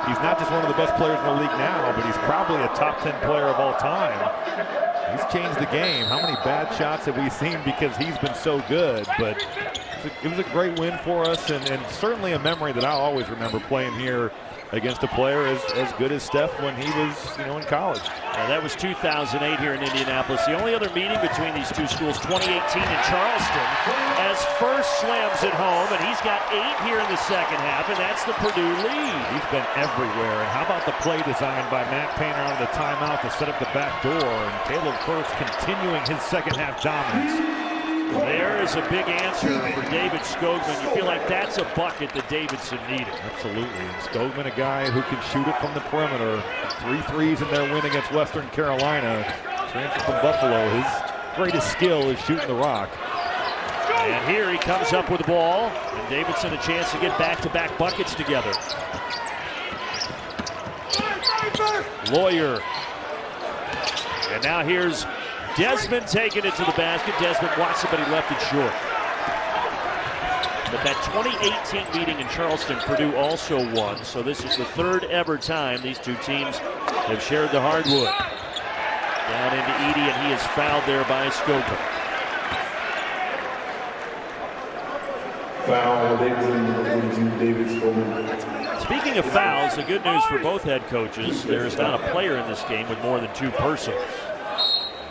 he's not just one of the best players in the league now, but he's probably a top 10 player of all time. He's changed the game. How many bad shots have we seen because he's been so good? But it was a great win for us, and certainly a memory that I'll always remember playing here against a player as good as Steph when he was, in college.
That was 2008 here in Indianapolis. The only other meeting between these two schools, 2018 in Charleston, as Furst slams it home, and he's got 8 here in the second half, and that's the Purdue lead.
He's been everywhere. And how about the play design by Matt Painter on the timeout to set up the back door, and Caleb Furst continuing his second half dominance.
There is a big answer for David Skogman. You feel like that's a bucket that Davidson needed.
Absolutely. And Skogman, a guy who can shoot it from the perimeter. 3 threes in their win against Western Carolina. Transfer from Buffalo. His greatest skill is shooting the rock.
And here he comes up with the ball. And Davidson a chance to get back-to-back buckets together. Lawyer. And now here's Desmond taking it to the basket. Desmond watched it, but he left it short. But that 2018 meeting in Charleston, Purdue also won. So this is the 3rd ever time these two teams have shared the hardwood. Down into Edey, and he is fouled there by Skogman.
Foul, David Skogman.
Speaking of fouls, the good news for both head coaches, there is not a player in this game with more than 2 personals.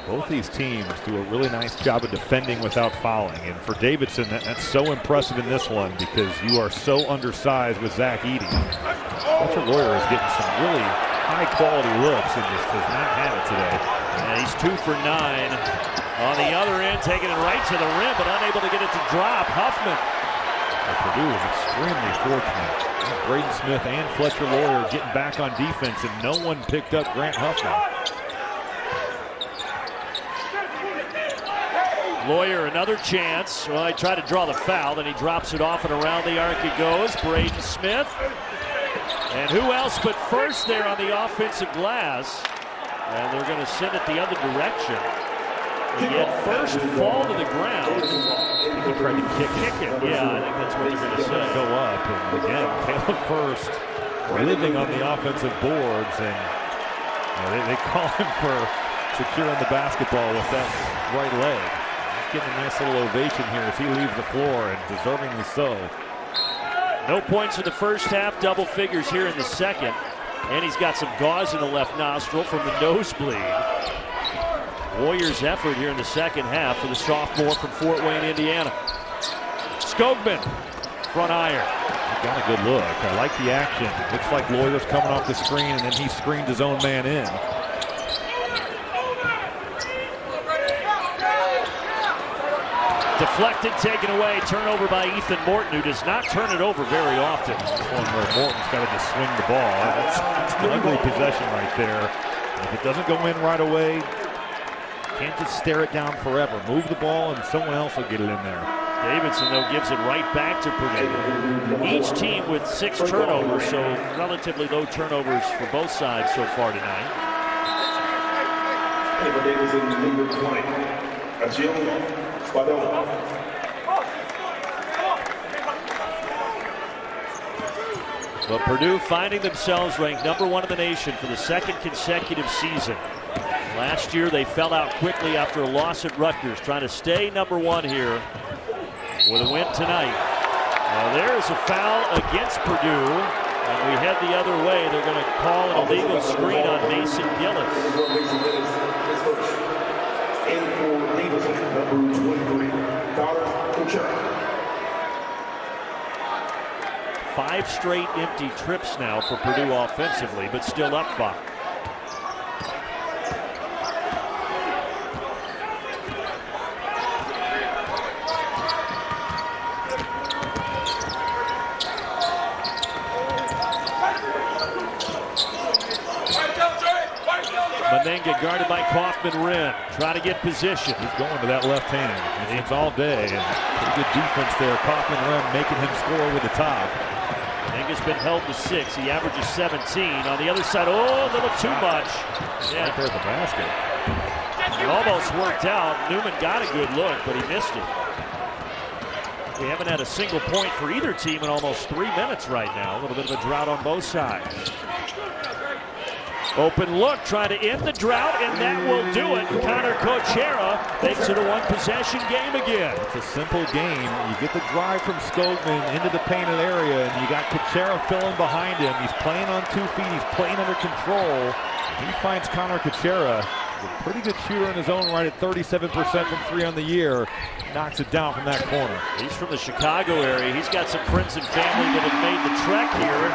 Both these teams do a really nice job of defending without fouling. And for Davidson, that's so impressive in this one because you are so undersized with Zach Edey. Fletcher Lawyer is getting some really high-quality looks and just does not have it today.
And he's 2 for 9 On the other end, taking it right to the rim, but unable to get it to drop. Huffman.
Purdue is extremely fortunate. Braden Smith and Fletcher Lawyer getting back on defense, and no one picked up Grant Huffman.
Lawyer, another chance. Well, he tried to draw the foul, then he drops it off and around the arc it goes. Braden Smith. And who else but Furst there on the offensive glass. And they're going to send it the other direction. And yet Furst fall to the ground.
He tried to kick it.
Yeah, I think that's what they're going to say.
Go up. And again, Caleb Furst living on the offensive boards. And they call him for securing the basketball with that right leg. He's getting a nice little ovation here as he leaves the floor, and deservingly so.
No points in the first half, double figures here in the second. And he's got some gauze in the left nostril from the nosebleed. Warriors' effort here in the second half for the sophomore from Fort Wayne, Indiana. Skogman, front iron.
He got a good look. I like the action. Looks like Lawyer's coming off the screen, and then he screened his own man in.
Deflected, taken away, turnover by Ethan Morton, who does not turn it over very often.
This one where Morton's got to just swing the ball. That's an ugly possession right there. If it doesn't go in right away, can't just stare it down forever. Move the ball and someone else will get it in there.
Davidson, though, gives it right back to Purdue. Each team with 6 turnovers, so relatively low turnovers for both sides so far tonight.
Davidson, number 20.
But Purdue finding themselves ranked number 1 in the nation for the second consecutive season. Last year they fell out quickly after a loss at Rutgers, trying to stay number 1 here with a win tonight. Now there's a foul against Purdue, and we head the other way. They're going to call an illegal screen on Mason Gillis.
And for Davidson, number 23, Kuchera.
5 straight empty trips now for Purdue offensively, but still up 5. Manenga guarded by Kaufman-Renn. Trying to get position.
He's going to that left hand. It's all day. And pretty good defense there. Kaufman-Renn making him score with the top.
Manenga's been held to 6. He averages 17. On the other side, oh, a little too much.
Yeah. Right there at the basket.
It almost worked out. Newman got a good look, but he missed it. We haven't had a single point for either team in almost 3 minutes right now. A little bit of a drought on both sides. Open look, trying to end the drought, and that will do it. Connor Kuchera makes it a 1-possession game again.
It's a simple game. You get the drive from Skogman into the painted area, and you got Kuchera filling behind him. He's playing on 2 feet. He's playing under control. He finds Connor Kuchera, a pretty good shooter in his own right at 37% from 3 on the year. Knocks it down from that corner.
He's from the Chicago area. He's got some friends and family that have made the trek here.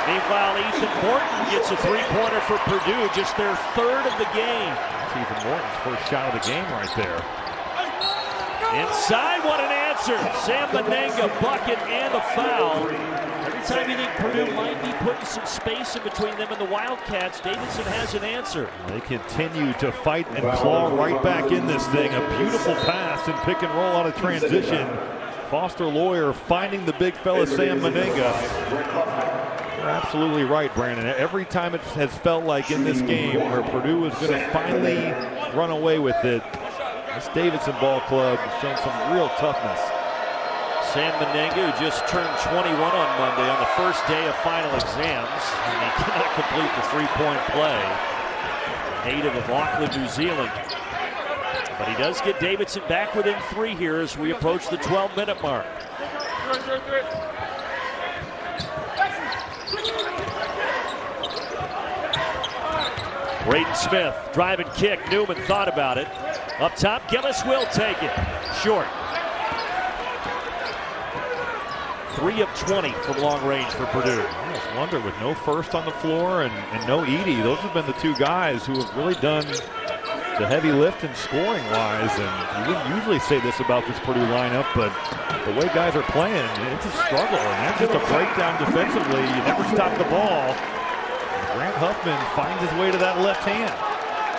Meanwhile, Ethan Morton gets a 3-pointer for Purdue, just their 3rd of the game.
That's Ethan Morton's first shot of the game right there.
Inside, what an answer. Sam Manenga, bucket and a foul. Every time you think Purdue might be putting some space in between them and the Wildcats, Davidson has an answer.
They continue to fight and claw right back in this thing. A beautiful pass and pick and roll out of transition. Foster Lawyer finding the big fella, Sam Manenga. You're absolutely right, Brandon. Every time it has felt like in this game where Purdue is going to finally run away with it, this Davidson ball club has shown some real toughness.
Sam Manenga, who just turned 21 on Monday on the first day of final exams, and he cannot complete the 3-point play. Native of Auckland, New Zealand. But he does get Davidson back within 3 here as we approach the 12-minute mark. Braden Smith, drive and kick. Newman thought about it. Up top, Gillis will take it. Short. 3 of 20 from long range for Purdue.
I almost wonder, with no Furst on the floor and no Edey, those have been the 2 guys who have really done the heavy lift and scoring-wise, and you wouldn't usually say this about this Purdue lineup, but the way guys are playing, it's a struggle, and that's just a breakdown defensively. You never stop the ball. Grant Huffman finds his way to that left hand.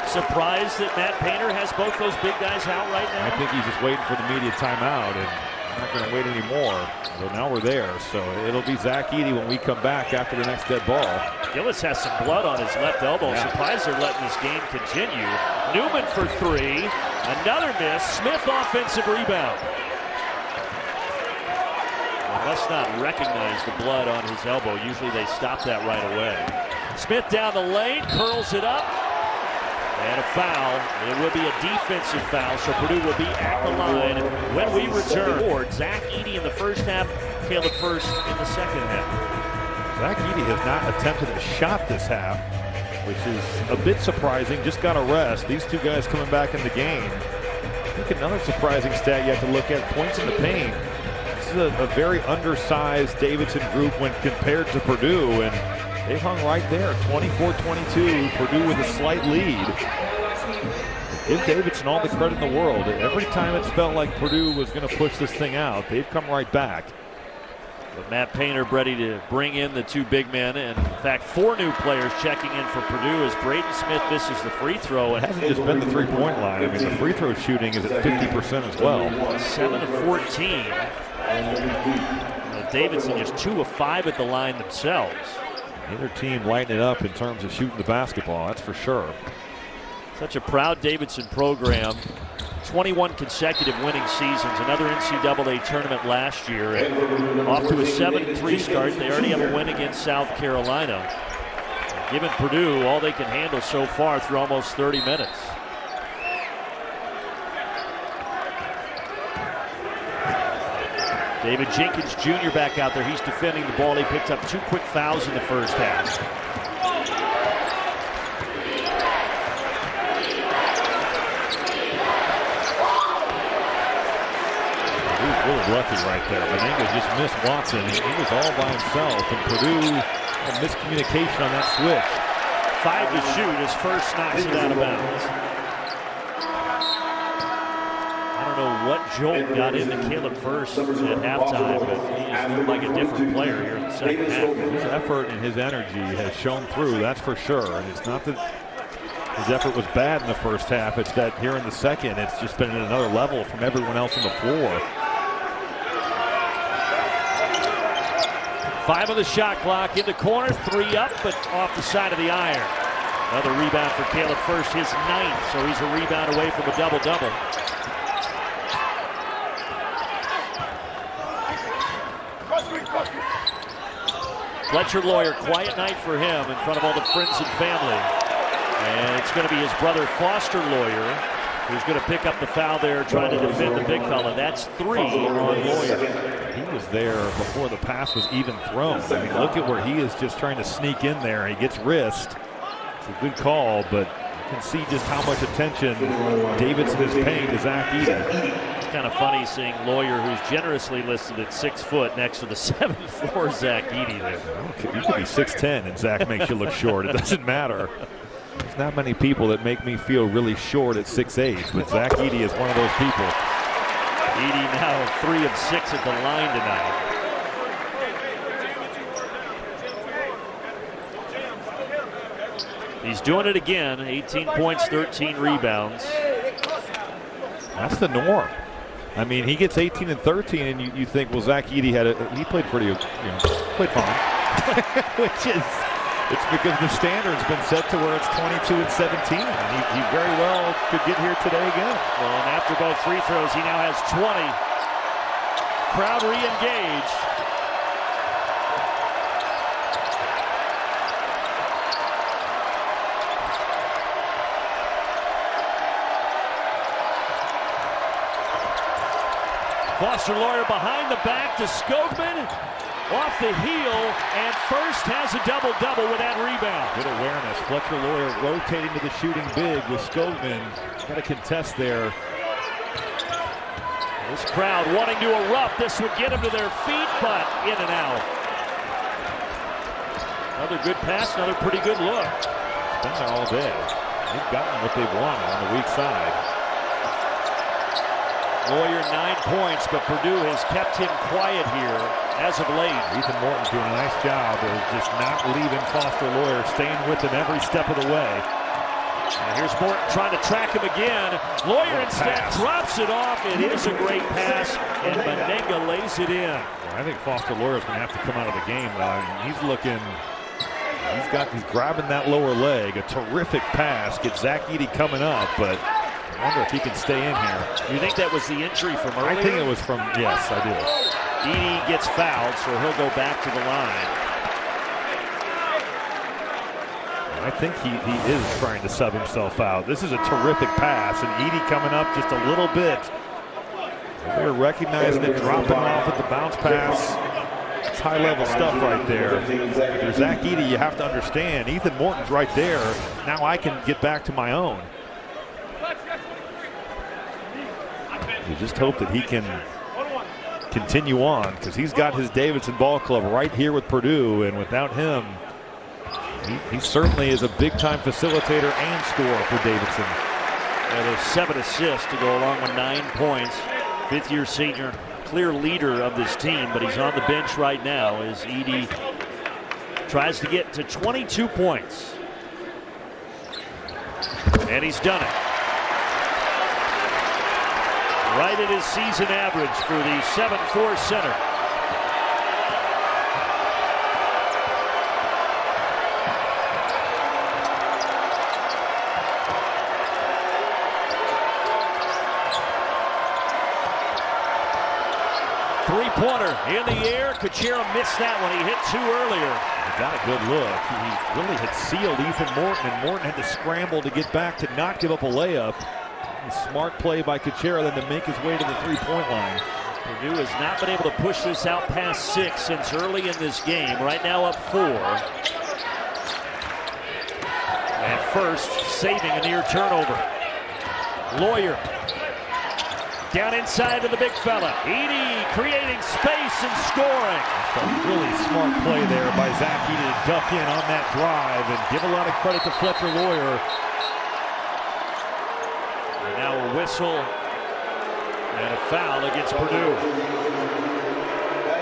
Surprised that Matt Painter has both those big guys out right now?
I think he's just waiting for the media timeout, and I'm not going to wait anymore. So now we're there. So it'll be Zach Edey when we come back after the next dead ball.
Gillis has some blood on his left elbow.
Yeah.
Surprised they're letting this game continue. Newman for three. Another miss. Smith offensive rebound. Well, must not recognize the blood on his elbow. Usually they stop that right away. Smith down the lane, curls it up. And a foul. It will be a defensive foul, so Purdue will be at the line when we return. Zach Edey in the first half, Caleb Furst in the second half.
Zach Edey has not attempted a shot this half, which is a bit surprising. Just got a rest. These two guys coming back in the game. I think another surprising stat you have to look at, points in the paint. This is a very undersized Davidson group when compared to Purdue, and they hung right there, 24-22, Purdue with a slight lead. Give Davidson all the credit in the world. Every time it's felt like Purdue was going to push this thing out, they've come right back.
But Matt Painter ready to bring in the two big men, and in fact, four new players checking in for Purdue as Braden Smith misses the free throw.
It hasn't just been the three-point line. I mean, the free throw shooting is at 50% as well.
7 of 14. Davidson just 2 of 5 at the line themselves.
Neither team lighting it up in terms of shooting the basketball, that's for sure.
Such a proud Davidson program. 21 consecutive winning seasons, another NCAA tournament last year, and off to a 7-3 start. They already have a win against South Carolina. Given Purdue all they can handle so far through almost 30 minutes. David Jenkins Jr. back out there. He's defending the ball. He picked up 2 quick fouls in the first half.
Really lucky right there. Menenga just missed Watson. He was all by himself, and Purdue a miscommunication on that switch.
5 to shoot as Furst knocks it out of bounds. I don't know what jolt got into Caleb Furst at halftime, but he just looked like a different player here in the second half.
His effort and his energy has shown through, that's for sure. And it's not that his effort was bad in the first half. It's that here in the second, it's just been at another level from everyone else on the floor.
5 on the shot clock, in the corner, 3 up, but off the side of the iron. Another rebound for Caleb Furst, his 9th, so he's a rebound away from a double-double. Fletcher Lawyer, quiet night for him in front of all the friends and family. And it's going to be his brother Foster Lawyer who's going to pick up the foul there, trying to defend the big fella. That's 3 on Lawyer.
He was there before the pass was even thrown. I mean, look at where he is just trying to sneak in there. He gets wrist. It's a good call, but you can see just how much attention Davidson is paying to Zach Edey.
It's kind of funny seeing Lawyer, who's generously listed at 6 foot, next to the 7'4" Zach Edey there.
You could be 6'10" and Zach makes you look short. It doesn't matter. There's not many people that make me feel really short at 6'8", but Zach Edey is one of those people.
Edey now 3 of 6 at the line tonight. He's doing it again. 18 points, 13 rebounds.
That's the norm. I mean, he gets 18 and 13, and you think, well, Zach Edey he played pretty, played fine. Which is, it's because the standard's been set to where it's 22 and 17, and he very well could get here today again.
Well, and after both free throws, he now has 20. Crowd re-engaged. Foster Lawyer behind the back to Skogman, off the heel, and Furst has a double-double with that rebound.
Good awareness. Fletcher Lawyer rotating to the shooting big with Skogman. Got to contest there.
This crowd wanting to erupt. This would get them to their feet, but in and out. Another good pass, another pretty good look.
It's been there all day. They've gotten what they've wanted on the weak side.
Lawyer 9 points, but Purdue has kept him quiet here as of late.
Ethan Morton's doing a nice job of just not leaving Foster Lawyer, staying with him every step of the way.
And here's Morton trying to track him again. Lawyer instead drops it off. It is a great pass, and Menenga lays it in.
I think Foster Lawyer's going to have to come out of the game, though. I mean, he's looking, he's grabbing that lower leg. A terrific pass. Gets Zach Edey coming up, but I wonder if he can stay in here.
You think that was the injury from earlier?
I think it was from, yes, I do.
Edey gets fouled, so he'll go back to the line.
I think he is trying to sub himself out. This is a terrific pass, and Edey coming up just a little bit. They're recognizing it, dropping off at the bounce pass. It's high-level stuff right there. If you're Zach Edey, you have to understand, Ethan Morton's right there. Now I can get back to my own. You just hope that he can continue on, because he's got his Davidson ball club right here with Purdue, and without him, he certainly is a big-time facilitator and scorer for Davidson.
And there's 7 assists to go along with 9 points. Fifth-year senior, clear leader of this team, but he's on the bench right now as Edey tries to get to 22 points. And he's done it. Right at his season average for the 7'4" center. Three-pointer in the air. Kuchera missed that one. He hit 2 earlier.
He got a good look. He really had sealed Ethan Morton, and Morton had to scramble to get back to not give up a layup. A smart play by Kuchera then to make his way to the three-point line.
Purdue has not been able to push this out past 6 since early in this game. Right now up 4. And Furst saving a near turnover. Lawyer down inside to the big fella. Edey creating space and scoring.
A really smart play there by Zach Edey to duck in on that drive, and give a lot of credit to Fletcher Lawyer.
And now a whistle and a foul against Purdue.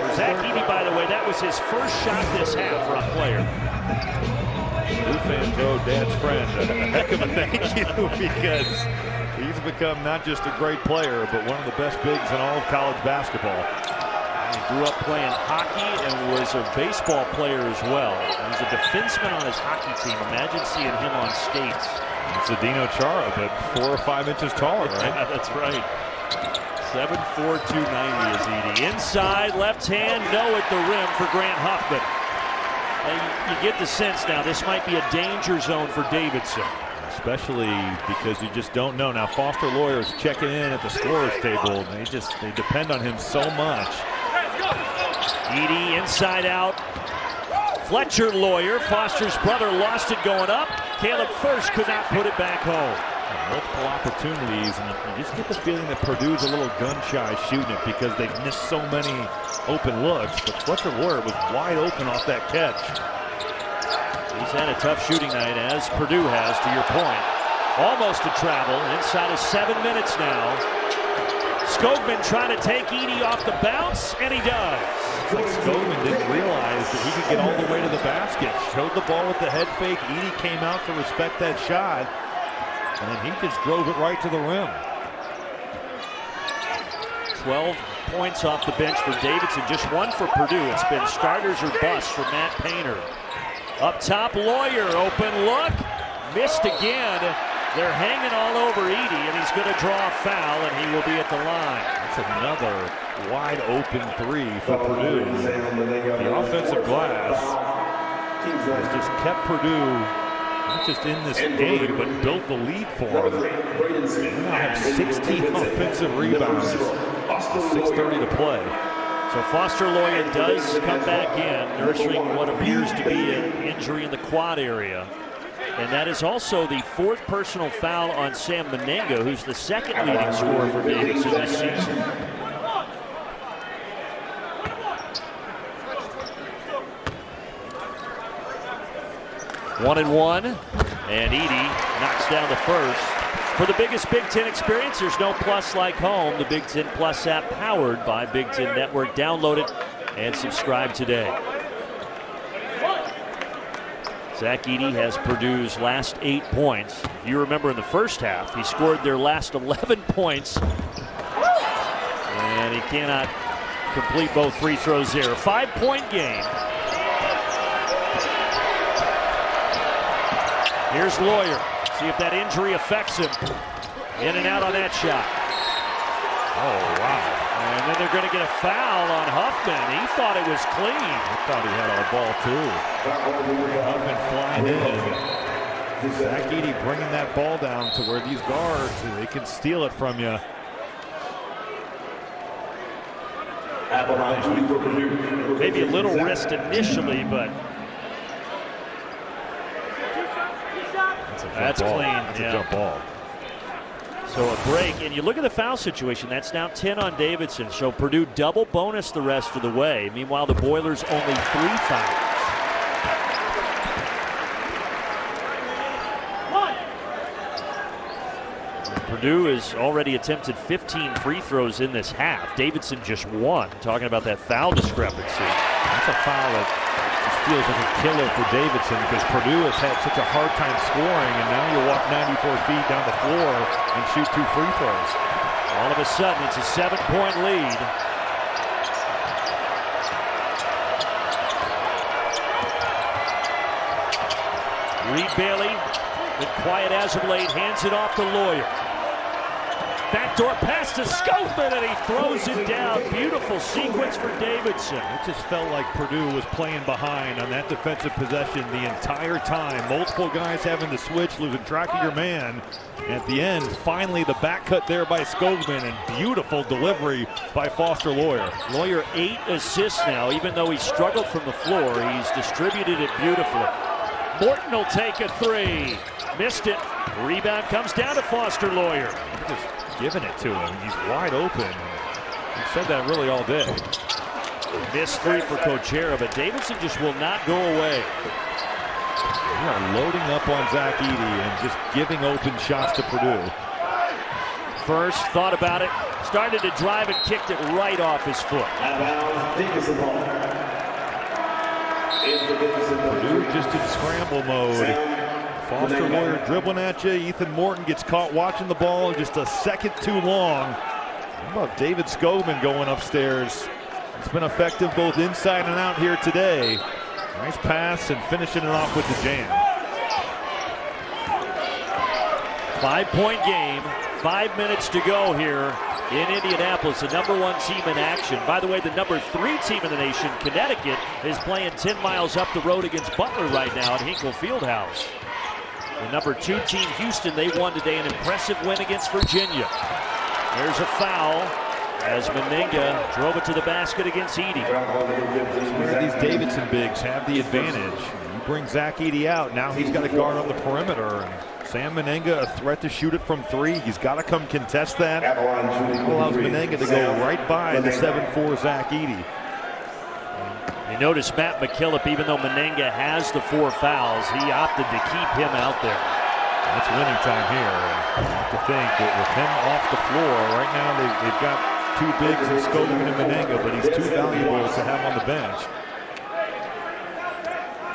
For Zach Edey, by the way, that was his first shot this half for a player.
Purdue fans owe Dad's friend a heck of a thank you, because he's become not just a great player, but one of the best bigs in all of college basketball.
He grew up playing hockey and was a baseball player as well. He's a defenseman on his hockey team. Imagine seeing him on skates.
It's a Dino Chara, but 4 or 5 inches taller, right?
Yeah, that's right. 7'4", 290 is Edey. Inside, left hand, no at the rim for Grant Huffman. You get the sense now this might be a danger zone for Davidson.
Especially because you just don't know. Now Foster Lawyer's checking in at the scorer's table. They depend on him so much.
Edey inside out. Fletcher Lawyer, Foster's brother, lost it going up. Caleb Furst could not put it back home.
Multiple opportunities, and you just get the feeling that Purdue's a little gun-shy shooting it because they've missed so many open looks. But Fletcher Lawyer was wide open off that catch.
He's had a tough shooting night, as Purdue has, to your point. Almost to travel, inside of 7 minutes now. Skogman trying to take Edey off the bounce, and he does.
It's like Skogman didn't realize that he could get all the way to the basket. Showed the ball with the head fake. Edey came out to respect that shot, and then he just drove it right to the rim.
12 points off the bench for Davidson, just 1 for Purdue. It's been starters or bust for Matt Painter. Up top, Lawyer, open look, missed again. They're hanging all over Edey, and he's going to draw a foul, and he will be at the line.
That's another wide open 3 for Purdue. The offensive glass has just kept Purdue not just in this game, but built the lead for them. They now have 16 offensive rebounds. 6:30 to play.
So Foster Lawyer does come back in, nursing what appears to be an injury in the quad area. And that is also the 4th personal foul on Sam Menenga, who's the 2nd leading scorer for Davidson this season. One and one. And Edey knocks down the first. For the biggest Big Ten experience, there's no plus like home. The Big Ten Plus app powered by Big Ten Network. Download it and subscribe today. Zach Edey has Purdue's last 8 points. If you remember in the first half, he scored their last 11 points. And he cannot complete both free throws there. 5-point game. Here's Lawyer. See if that injury affects him. In and out on that shot.
Oh, wow.
And then they're going to get a foul on Huffman. He thought it was clean.
I thought he had our ball, too. Huffman flying in. Zach Edey bringing that ball down to where these guards, they can steal it from you.
Maybe a little wrist initially, but that's clean.
That's a jump ball.
So a break, and you look at the foul situation. That's now 10 on Davidson. So Purdue double bonus the rest of the way. Meanwhile, the Boilers only 3 fouls. Purdue has already attempted 15 free throws in this half. Davidson just 1. Talking about that foul discrepancy.
That's a foul that just feels like a killer for Davidson because Purdue has had such a hard time scoring, and now you walk 94 feet down the floor and shoot 2 free throws.
All of a sudden, it's a 7-point lead. Reed Bailey, been quiet as of late, hands it off to Lawyer. Backdoor pass to Scopeman, and he throws it down. Beautiful sequence for Davidson.
It just felt like Purdue was playing behind on that defensive possession the entire time. Multiple guys having to switch, losing track of your man. At the end, finally the back cut there by Scopeman, and beautiful delivery by Foster Lawyer.
Lawyer 8 assists now, even though he struggled from the floor. He's distributed it beautifully. Morton will take a 3. Missed it. Rebound comes down to Foster Lawyer.
Just giving it to him. He's wide open. He said that really all day.
Missed 3 for Cochera, but Davidson just will not go away.
They are loading up on Zach Edey and just giving open shots to Purdue.
Furst thought about it, started to drive and kicked it right off his foot.
Purdue just in scramble mode. Foster Lawyer dribbling at you. Ethan Morton gets caught watching the ball just a second too long. How about David Scopeman going upstairs? It's been effective both inside and out here today. Nice pass and finishing it off with the jam.
5-point game, 5 minutes to go here in Indianapolis, the #1 team in action. By the way, the #3 team in the nation, Connecticut, is playing 10 miles up the road against Butler right now at Hinkle Fieldhouse. The #2 team, Houston, they won today, an impressive win against Virginia. There's a foul as Meninga drove it to the basket against Edey.
Where these Davidson bigs have the advantage. You bring Zach Edey out, now he's got a guard on the perimeter. And Sam Meninga, a threat to shoot it from 3. He's got to come contest that. That allows Meninga to go right by the 7'4" Zach Edey.
You notice Matt McKillop, even though Meninga has the 4 fouls, he opted to keep him out there.
That's winning time here. You have to think that with him off the floor, right now they've got 2 bigs in Scopeman and Meninga, but he's too valuable to have on the bench.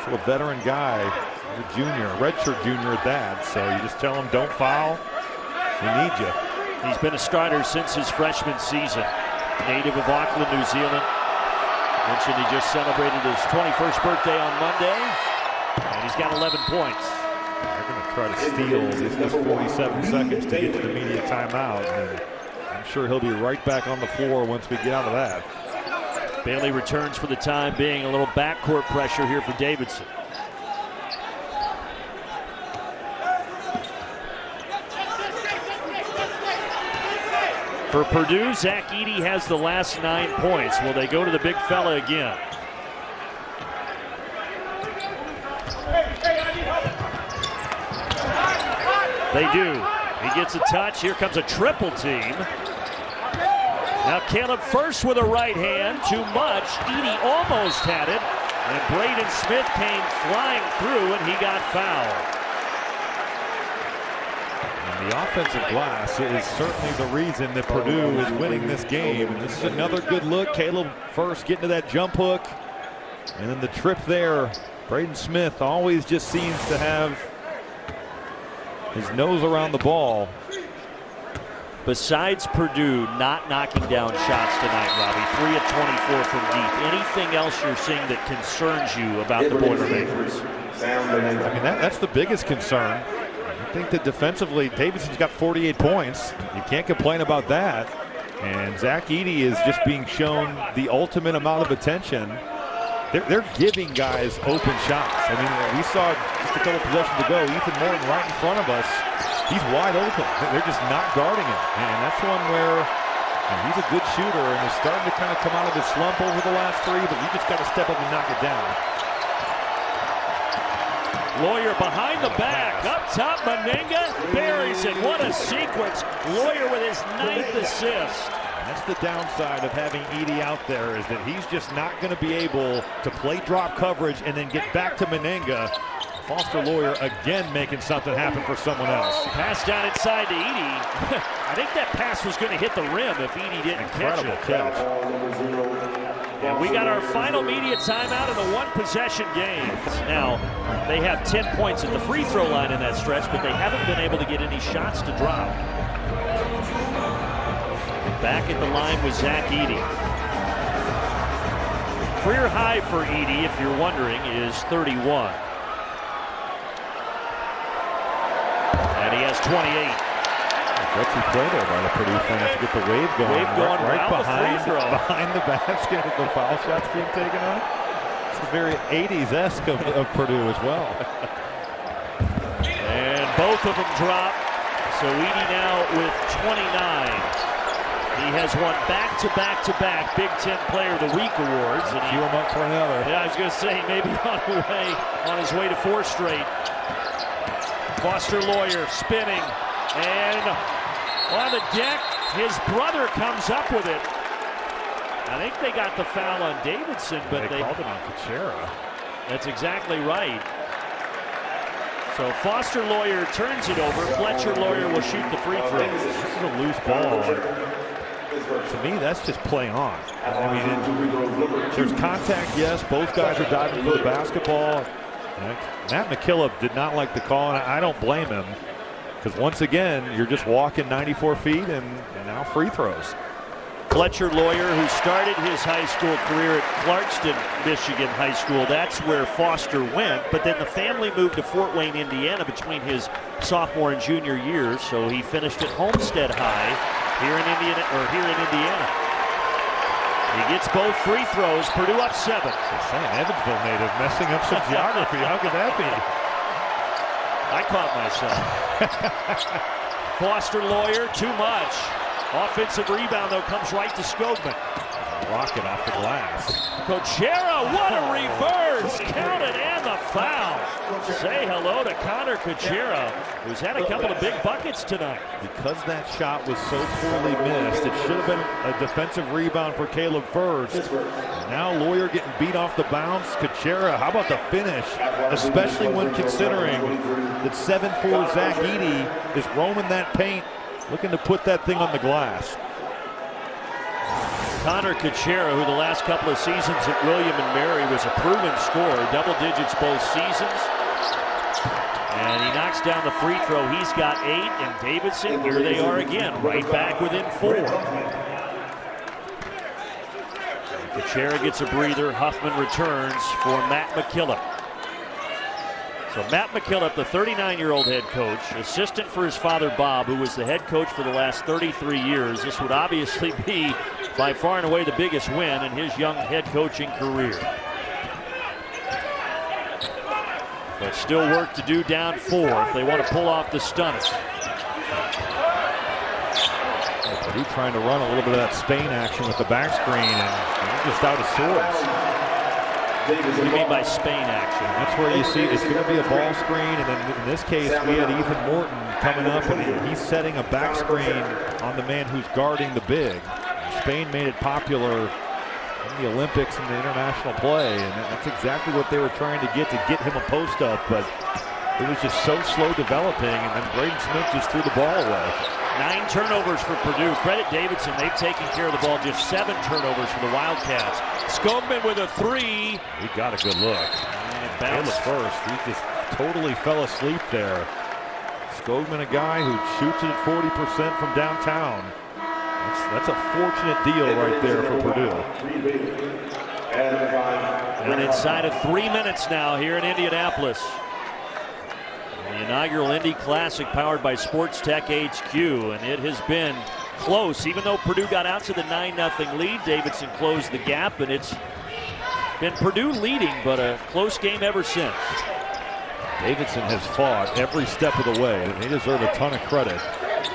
So a veteran guy, a junior, a redshirt junior at that, so you just tell him don't foul, we need you.
He's been a starter since his freshman season. Native of Auckland, New Zealand. Mentioned he just celebrated his 21st birthday on Monday, and he's got 11 points.
They're going to try to steal this 47 seconds to get to the media timeout, and I'm sure he'll be right back on the floor once we get out of that.
Bailey returns for the time being. A little backcourt pressure here for Davidson. For Purdue, Zach Edey has the last 9 points. Will they go to the big fella again? They do. He gets a touch. Here comes a triple team. Now Caleb Furst with a right hand. Too much. Edey almost had it. And Braden Smith came flying through, and he got fouled.
The offensive glass is certainly the reason that Purdue is winning this game. And this is another good look. Caleb Furst getting to that jump hook. And then the trip there. Braden Smith always just seems to have his nose around the ball.
Besides Purdue not knocking down shots tonight, Robbie, 3 of 24 from deep. Anything else you're seeing that concerns you about the Boilermakers?
I mean, that's the biggest concern. I think that defensively, Davidson's got 48 points. You can't complain about that. And Zach Edey is just being shown the ultimate amount of attention. They're giving guys open shots. I mean, we saw just a couple possessions ago, Ethan Morton right in front of us. He's wide open. They're just not guarding him. And that's one where he's a good shooter and is starting to kind of come out of his slump over the last 3, but you just got to step up and knock it down.
Lawyer behind the back, up top, Menenga buries it. What a sequence. Lawyer with his 9th assist.
That's the downside of having Edey out there, is that he's just not going to be able to play drop coverage and then get back to Menenga. Foster Lawyer again making something happen for someone else.
Pass down inside to Edey. I think that pass was going to hit the rim if Edey didn't catch it.
Catch.
And we got our final media timeout in a 1-possession game. Now, they have 10 points at the free throw line in that stretch, but they haven't been able to get any shots to drop. Back at the line with Zach Edey. Career high for Edey, if you're wondering, is 31. And he has 28.
Gutsy play there by the Purdue fans to get the wave going.
Wave going
right behind the basket with the foul shots being taken on. It's very 80s-esque of Purdue as well.
And both of them drop. So Edey now with 29. He has won back-to-back-to-back Big Ten Player of the Week awards. And
Cue him up for another.
Yeah, I was going to say, maybe on his way to 4 straight. Foster Lawyer spinning. And on the deck, his brother comes up with it. I think they got the foul on Davidson, but they
called it on Kuchera.
That's exactly right. So Foster Lawyer turns it over. Fletcher Lawyer will shoot the free throw.
This is a loose ball. To me, that's just play on. I mean, there's contact, yes. Both guys are diving for the basketball. Matt McKillop did not like the call, and I don't blame him. Because once again, you're just walking 94 feet and now free throws.
Fletcher Lawyer, who started his high school career at Clarkston, Michigan High School. That's where Foster went. But then the family moved to Fort Wayne, Indiana between his sophomore and junior years. So he finished at Homestead High here in Indiana. He gets both free throws. Purdue up 7.
San Evansville native messing up some geography. How could that be?
I caught myself. Foster Lawyer, too much. Offensive rebound, though, comes right to Skogman.
Rocket off the glass.
Kuchera, what a reverse! Counted and the foul. Say hello to Connor Kuchera, who's had a couple of big buckets tonight.
Because that shot was so poorly missed, it should have been a defensive rebound for Caleb Furst. Now Lawyer getting beat off the bounce. Kuchera, how about the finish? Especially when considering that 7'4" Zach Edey is roaming that paint, looking to put that thing on the glass.
Connor Kuchera, who the last couple of seasons at William & Mary was a proven scorer, double digits both seasons. And he knocks down the free throw. He's got 8, and Davidson, here they are again, right back within 4. Kuchera gets a breather. Huffman returns for Matt McKillop. So Matt McKillop, the 39-year-old head coach, assistant for his father Bob, who was the head coach for the last 33 years. This would obviously be by far and away the biggest win in his young head coaching career. But still work to do down 4 if they want to pull off the stunner.
Purdue trying to run a little bit of that Spain action with the back screen, and they're just out of sorts.
What do you mean by Spain action?
That's where you see it's going to be a ball screen, and then in this case we had Ethan Morton coming up, and he's setting a back screen on the man who's guarding the big. Spain made it popular in the Olympics and the international play, and that's exactly what they were trying to get him a post up, but It was just so slow developing, and then Braden Smith just threw the ball away.
9 turnovers for Purdue. Credit Davidson. They've taken care of the ball. Just 7 turnovers for the Wildcats. Skogman with a 3.
He got a good look.
And
Furst. He just totally fell asleep there. Skogman, a guy who shoots it at 40% from downtown. That's a fortunate deal right there for Purdue.
And inside of 3 minutes now here in Indianapolis. The inaugural Indy Classic powered by Sports Tech HQ, and it has been close. Even though Purdue got out to the 9-0 lead, Davidson closed the gap, and it's been Purdue leading, but a close game ever since.
Davidson has fought every step of the way, and they deserve a ton of credit.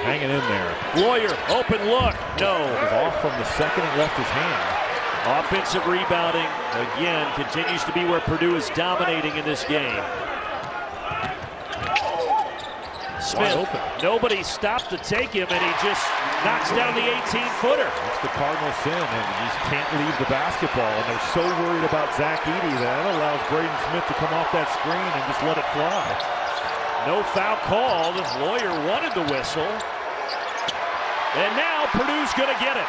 Hanging in there.
Loyer, open look. No.
It was off from the second and left his hand.
Offensive rebounding, again, continues to be where Purdue is dominating in this game. Smith, nobody stopped to take him, and he just knocks down the 18-footer.
That's the Cardinal sin, and he just can't leave the basketball, and they're so worried about Zach Edey that allows Braden Smith to come off that screen and just let it fly.
No foul called. Loyer wanted the whistle, and now Purdue's going to get it.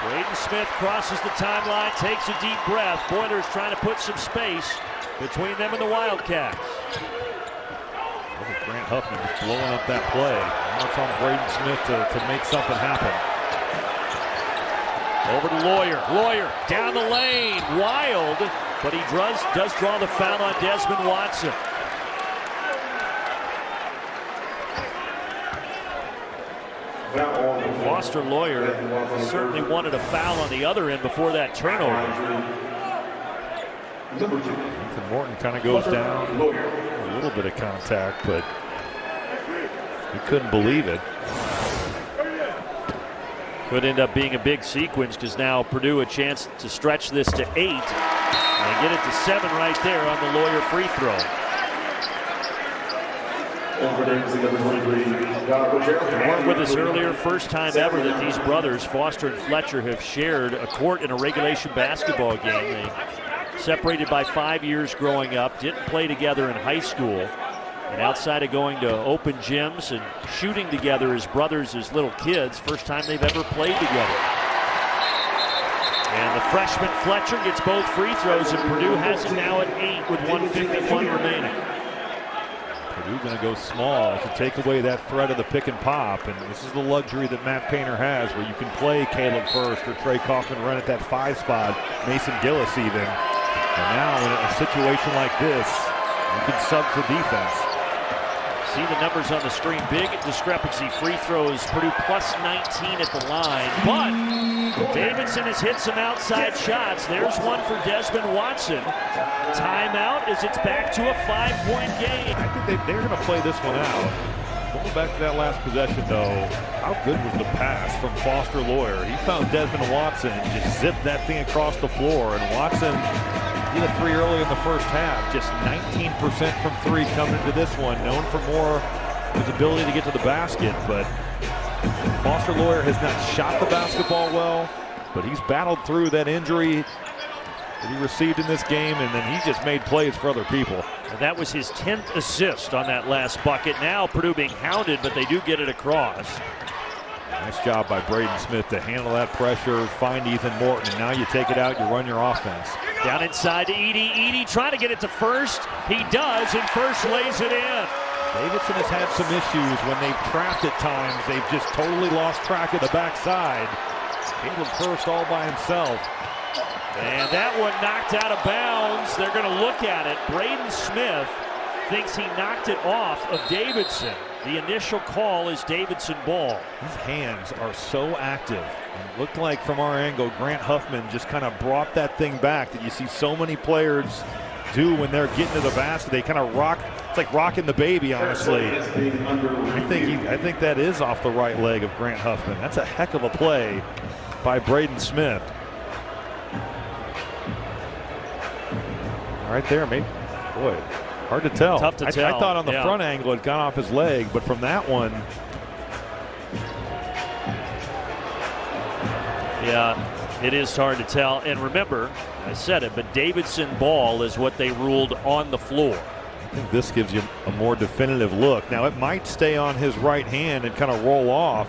Braden Smith crosses the timeline, takes a deep breath. Boilers trying to put some space between them and the Wildcats.
Look at Grant Huffman just blowing up that play. Now it's on Braden Smith to make something happen.
Over to Loyer. Loyer down the lane. Wild, but he does draw the foul on Desmond Watson. Foster Loyer certainly wanted a foul on the other end before that turnover.
Ethan Morton kind of goes down. A little bit of contact, but he couldn't believe it.
Could end up being a big sequence because now Purdue a chance to stretch this to 8. And get it to 7 right there on the Loyer free throw. They weren't with us earlier. First time ever that these brothers, Foster and Fletcher, have shared a court in a regulation basketball game. They separated by 5 years growing up, didn't play together in high school. And outside of going to open gyms and shooting together as brothers as little kids, first time they've ever played together. And the freshman Fletcher gets both free throws, and Purdue has it now at 8 with 1:51 remaining.
Purdue going to go small to take away that threat of the pick and pop, and this is the luxury that Matt Painter has, where you can play Caleb Furst or Trey Kaufman run at that 5 spot, Mason Gillis even. And now in a situation like this, you can sub for defense.
See the numbers on the screen. Big discrepancy. Free throws. Purdue plus 19 at the line. But Davidson has hit some outside shots. There's one for Desmond Watson. Timeout as it's back to a 5-point game.
I think they're going to play this one out. Going back to that last possession, though, how good was the pass from Foster Loyer? He found Desmond Watson and just zipped that thing across the floor. And Watson hit a 3 early in the first half. Just 19% from 3 coming into this one. Known for more his ability to get to the basket, but Foster Loyer has not shot the basketball well, but he's battled through that injury that he received in this game, and then he just made plays for other people.
And that was his 10th assist on that last bucket. Now Purdue being hounded, but they do get it across.
Nice job by Braden Smith to handle that pressure, find Ethan Morton, and now you take it out, you run your offense.
Down inside to Edey. Edey trying to get it to Furst. He does, and Furst lays it in.
Davidson has had some issues when they've trapped at times. They've just totally lost track of the backside. Caleb Furst all by himself.
And that one knocked out of bounds. They're going to look at it. Braden Smith thinks he knocked it off of Davidson. The initial call is Davidson ball.
His hands are so active. And it looked like from our angle, Grant Huffman just kind of brought that thing back that you see so many players do when they're getting to the basket. They kind of rock. It's like rocking the baby, honestly. I think that is off the right leg of Grant Huffman. That's a heck of a play by Braden Smith. Right there, maybe. Boy, hard to tell.
Tough to tell.
I thought on the front angle it got off his leg, but from that one.
Yeah, It is hard to tell. And remember, I said it, but Davidson ball is what they ruled on the floor.
I think this gives you a more definitive look. Now, it might stay on his right hand and kind of roll off.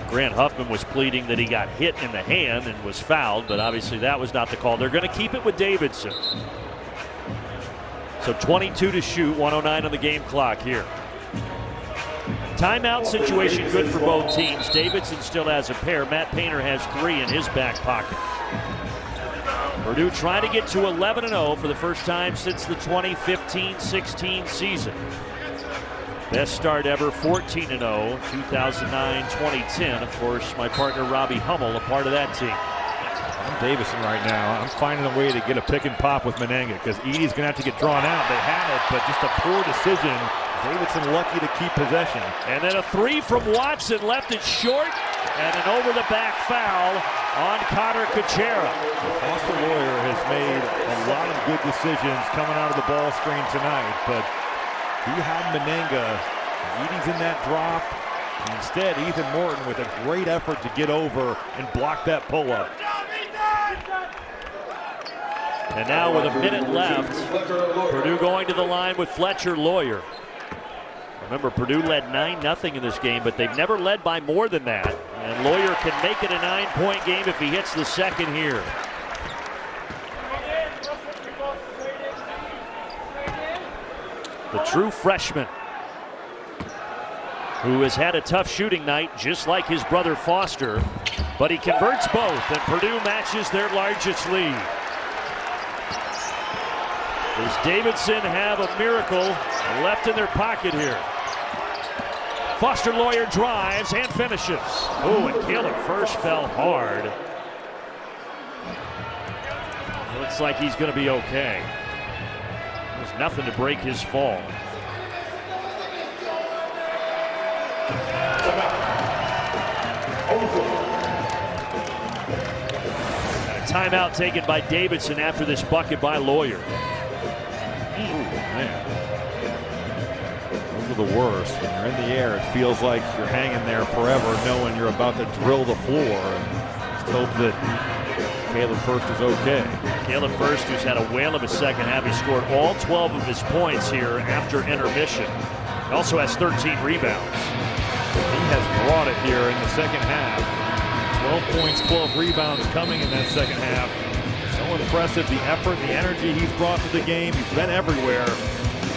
Grant Huffman was pleading that he got hit in the hand and was fouled, but obviously that was not the call. They're going to keep it with Davidson. So 22 to shoot, 109 on the game clock here. Timeout situation good for both teams. Davidson still has a pair. Matt Painter has 3 in his back pocket. Purdue trying to get to 11-0 for the first time since the 2015-16 season. Best start ever, 14-0, 2009-2010. Of course, my partner Robbie Hummel, a part of that team.
I'm Davidson right now. I'm finding a way to get a pick and pop with Menenga because Edey's going to have to get drawn out. They had it, but just a poor decision. Davidson lucky to keep possession.
And then a 3 from Watson, left it short, and an over-the-back foul on Connor Kuchera.
Foster Loyer has made a lot of good decisions coming out of the ball screen tonight, but he had Menenga. Edey's in that drop. Instead, Ethan Morton with a great effort to get over and block that pull-up.
And now with a minute left, Purdue going to the line with Fletcher Loyer. Remember, Purdue led 9-0 in this game, but they've never led by more than that. And Loyer can make it a 9-point game if he hits the second here. The true freshman, who has had a tough shooting night, just like his brother Foster, but he converts both, and Purdue matches their largest lead. Does Davidson have a miracle left in their pocket here? Foster Loyer drives and finishes. Oh, and Caleb Furst fell hard. Looks like he's going to be okay. There's nothing to break his fall. A timeout taken by Davidson after this bucket by Loyer.
Man. Those are the worst. When you're in the air, it feels like you're hanging there forever knowing you're about to drill the floor. And just hope that Caleb Furst is okay.
Caleb Furst, who's had a whale of a second half. He scored all 12 of his points here after intermission. He also has 13 rebounds.
He has brought it here in the second half. 12 points, 12 rebounds coming in that second half. So impressive, the effort, the energy he's brought to the game. He's been everywhere.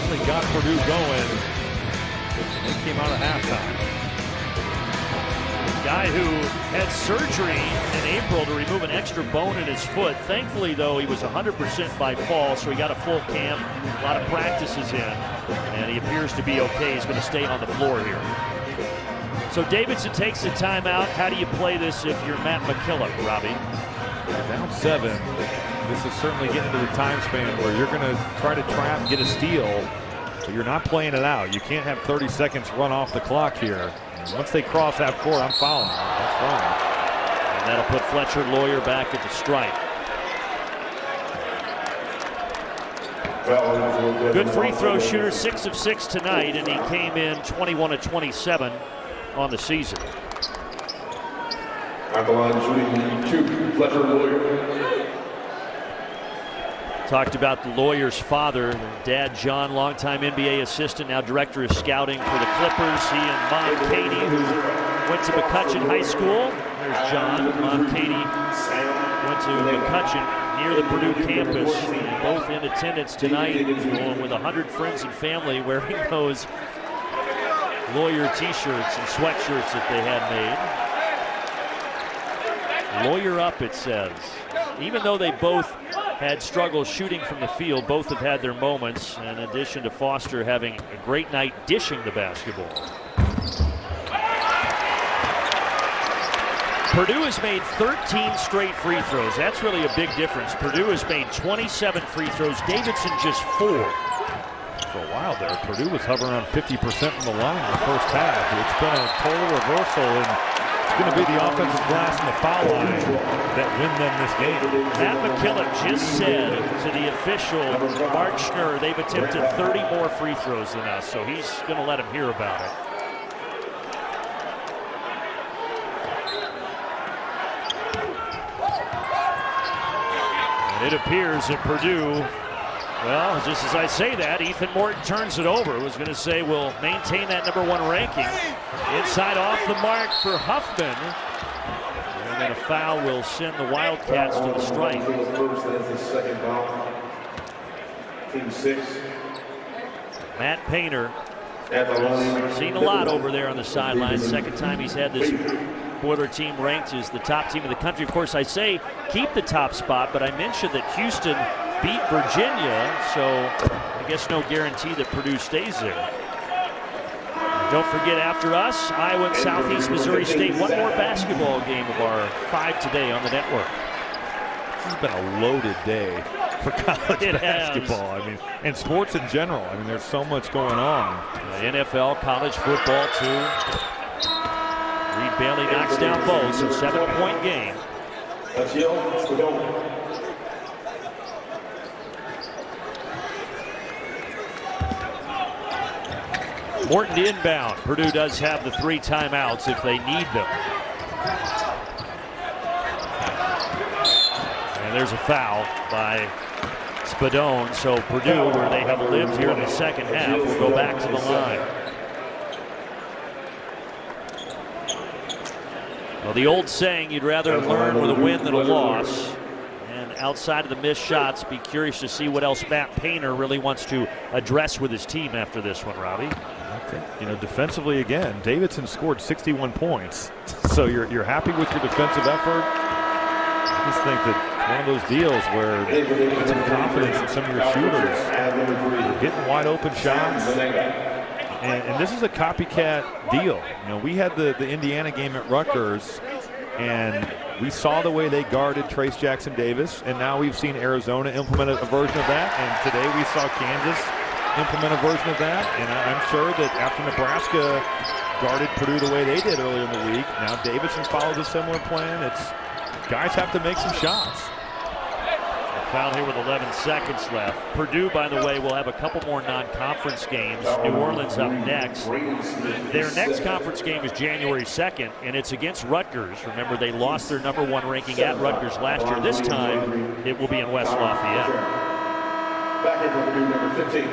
Really got Purdue going. They came out of halftime.
Guy who had surgery in April to remove an extra bone in his foot. Thankfully, though, he was 100% by fall, so he got a full camp, a lot of practices in, and he appears to be okay. He's going to stay on the floor here. So Davidson takes the timeout. How do you play this if you're Matt McKillop, Robbie?
You're down 7. This is certainly getting into the time span where you're going to try to trap, get a steal, but you're not playing it out. You can't have 30 seconds run off the clock here. And once they cross half court, I'm fouling them. That's fine.
And that'll put Fletcher Loyer back at the stripe. Good free throw shooter, 6 of 6 tonight, and he came in 21 of 27 on the season.
At the line shooting 2, Fletcher Loyer.
Talked about the Lawyer's father, Dad John, longtime NBA assistant, now director of scouting for the Clippers. He and Mom Katie, who went to McCutcheon High School. There's John. Mom Katie went to McCutcheon near the Purdue campus. Both in attendance tonight, along with 100 friends and family wearing those Lawyer t-shirts and sweatshirts that they had made. Lawyer up, it says. Even though they both had struggles shooting from the field, both have had their moments, in addition to Foster having a great night dishing the basketball. Purdue has made 13 straight free throws. That's really a big difference. Purdue has made 27 free throws. Davidson just 4.
For a while there, Purdue was hovering around 50% from the line in the first half. It's been a total reversal, and it's going to be the offensive glass and the foul line that win them this game.
Matt McKillop just said to the official, Mark Schnurr, they've attempted 30 more free throws than us, so he's going to let him hear about it. It appears that Purdue, well, just as I say that, Ethan Morton turns it over. I was going to say we'll maintain that #1 ranking. Inside off the mark for Huffman. And then a foul will send the Wildcats to the strike.
Team 6.
Matt Painter has seen a lot over there on the sidelines. Second time he's had this Boiler team ranked as the top team in the country. Of course, I say keep the top spot, but I mentioned that Houston beat Virginia, so I guess no guarantee that Purdue stays there. Don't forget, after us, Iowa and Southeast Missouri State. One more basketball game of our 5 today on the network.
This has been a loaded day for college basketball. I mean, and sports in general. I mean, there's so much going on.
NFL, college football, too. Reed Bailey knocks down both, so 7-point game.
Let's go.
Morton inbound. Purdue does have the 3 timeouts if they need them. And there's a foul by Spadone. So Purdue, where they have lived here in the second half, will go back to the line. Well, the old saying, you'd rather learn with a win than a loss. And outside of the missed shots, be curious to see what else Matt Painter really wants to address with his team after this one, Robbie.
I think, defensively again, Davidson scored 61 points. So you're happy with your defensive effort. I just think that one of those deals where you get some confidence in some of your shooters, getting wide open shots. And this is a copycat deal. We had the Indiana game at Rutgers, and we saw the way they guarded Trace Jackson Davis, and now we've seen Arizona implement a version of that, and today we saw Kansas implement a version of that. And I'm sure that after Nebraska guarded Purdue the way they did earlier in the week, now Davidson follows a similar plan. Guys have to make some shots.
Foul here with 11 seconds left. Purdue, by the way, will have a couple more non-conference games. New Orleans up next. Their next conference game is January 2nd, and it's against Rutgers. Remember, they lost their #1 ranking at Rutgers last year. This time, it will be in West Lafayette.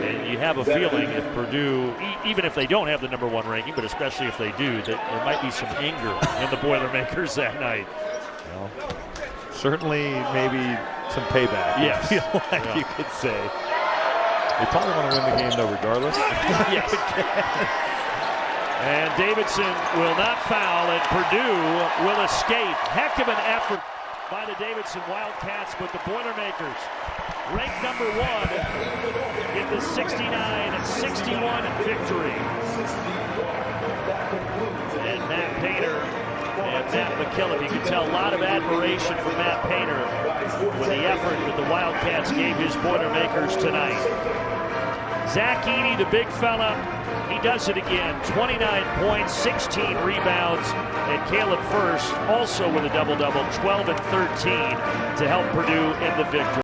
And you have a feeling if Purdue, even if they don't have the #1 ranking, but especially if they do, that there might be some anger in the Boilermakers that night.
Well, certainly maybe some payback.
Yes.
I feel like you could say. They probably want to win the game though regardless.
Yes. And Davidson will not foul, and Purdue will escape. Heck of an effort by the Davidson Wildcats, but the Boilermakers, ranked #1, get the 69-61 victory. And Matt Painter and Matt McKillop, you can tell a lot of admiration for Matt Painter with the effort that the Wildcats gave his Boilermakers tonight. Zach Edey, the big fella, he does it again. 29 points, 16 rebounds, and Caleb Furst also with a double-double, 12 and 13 to help Purdue in the victory.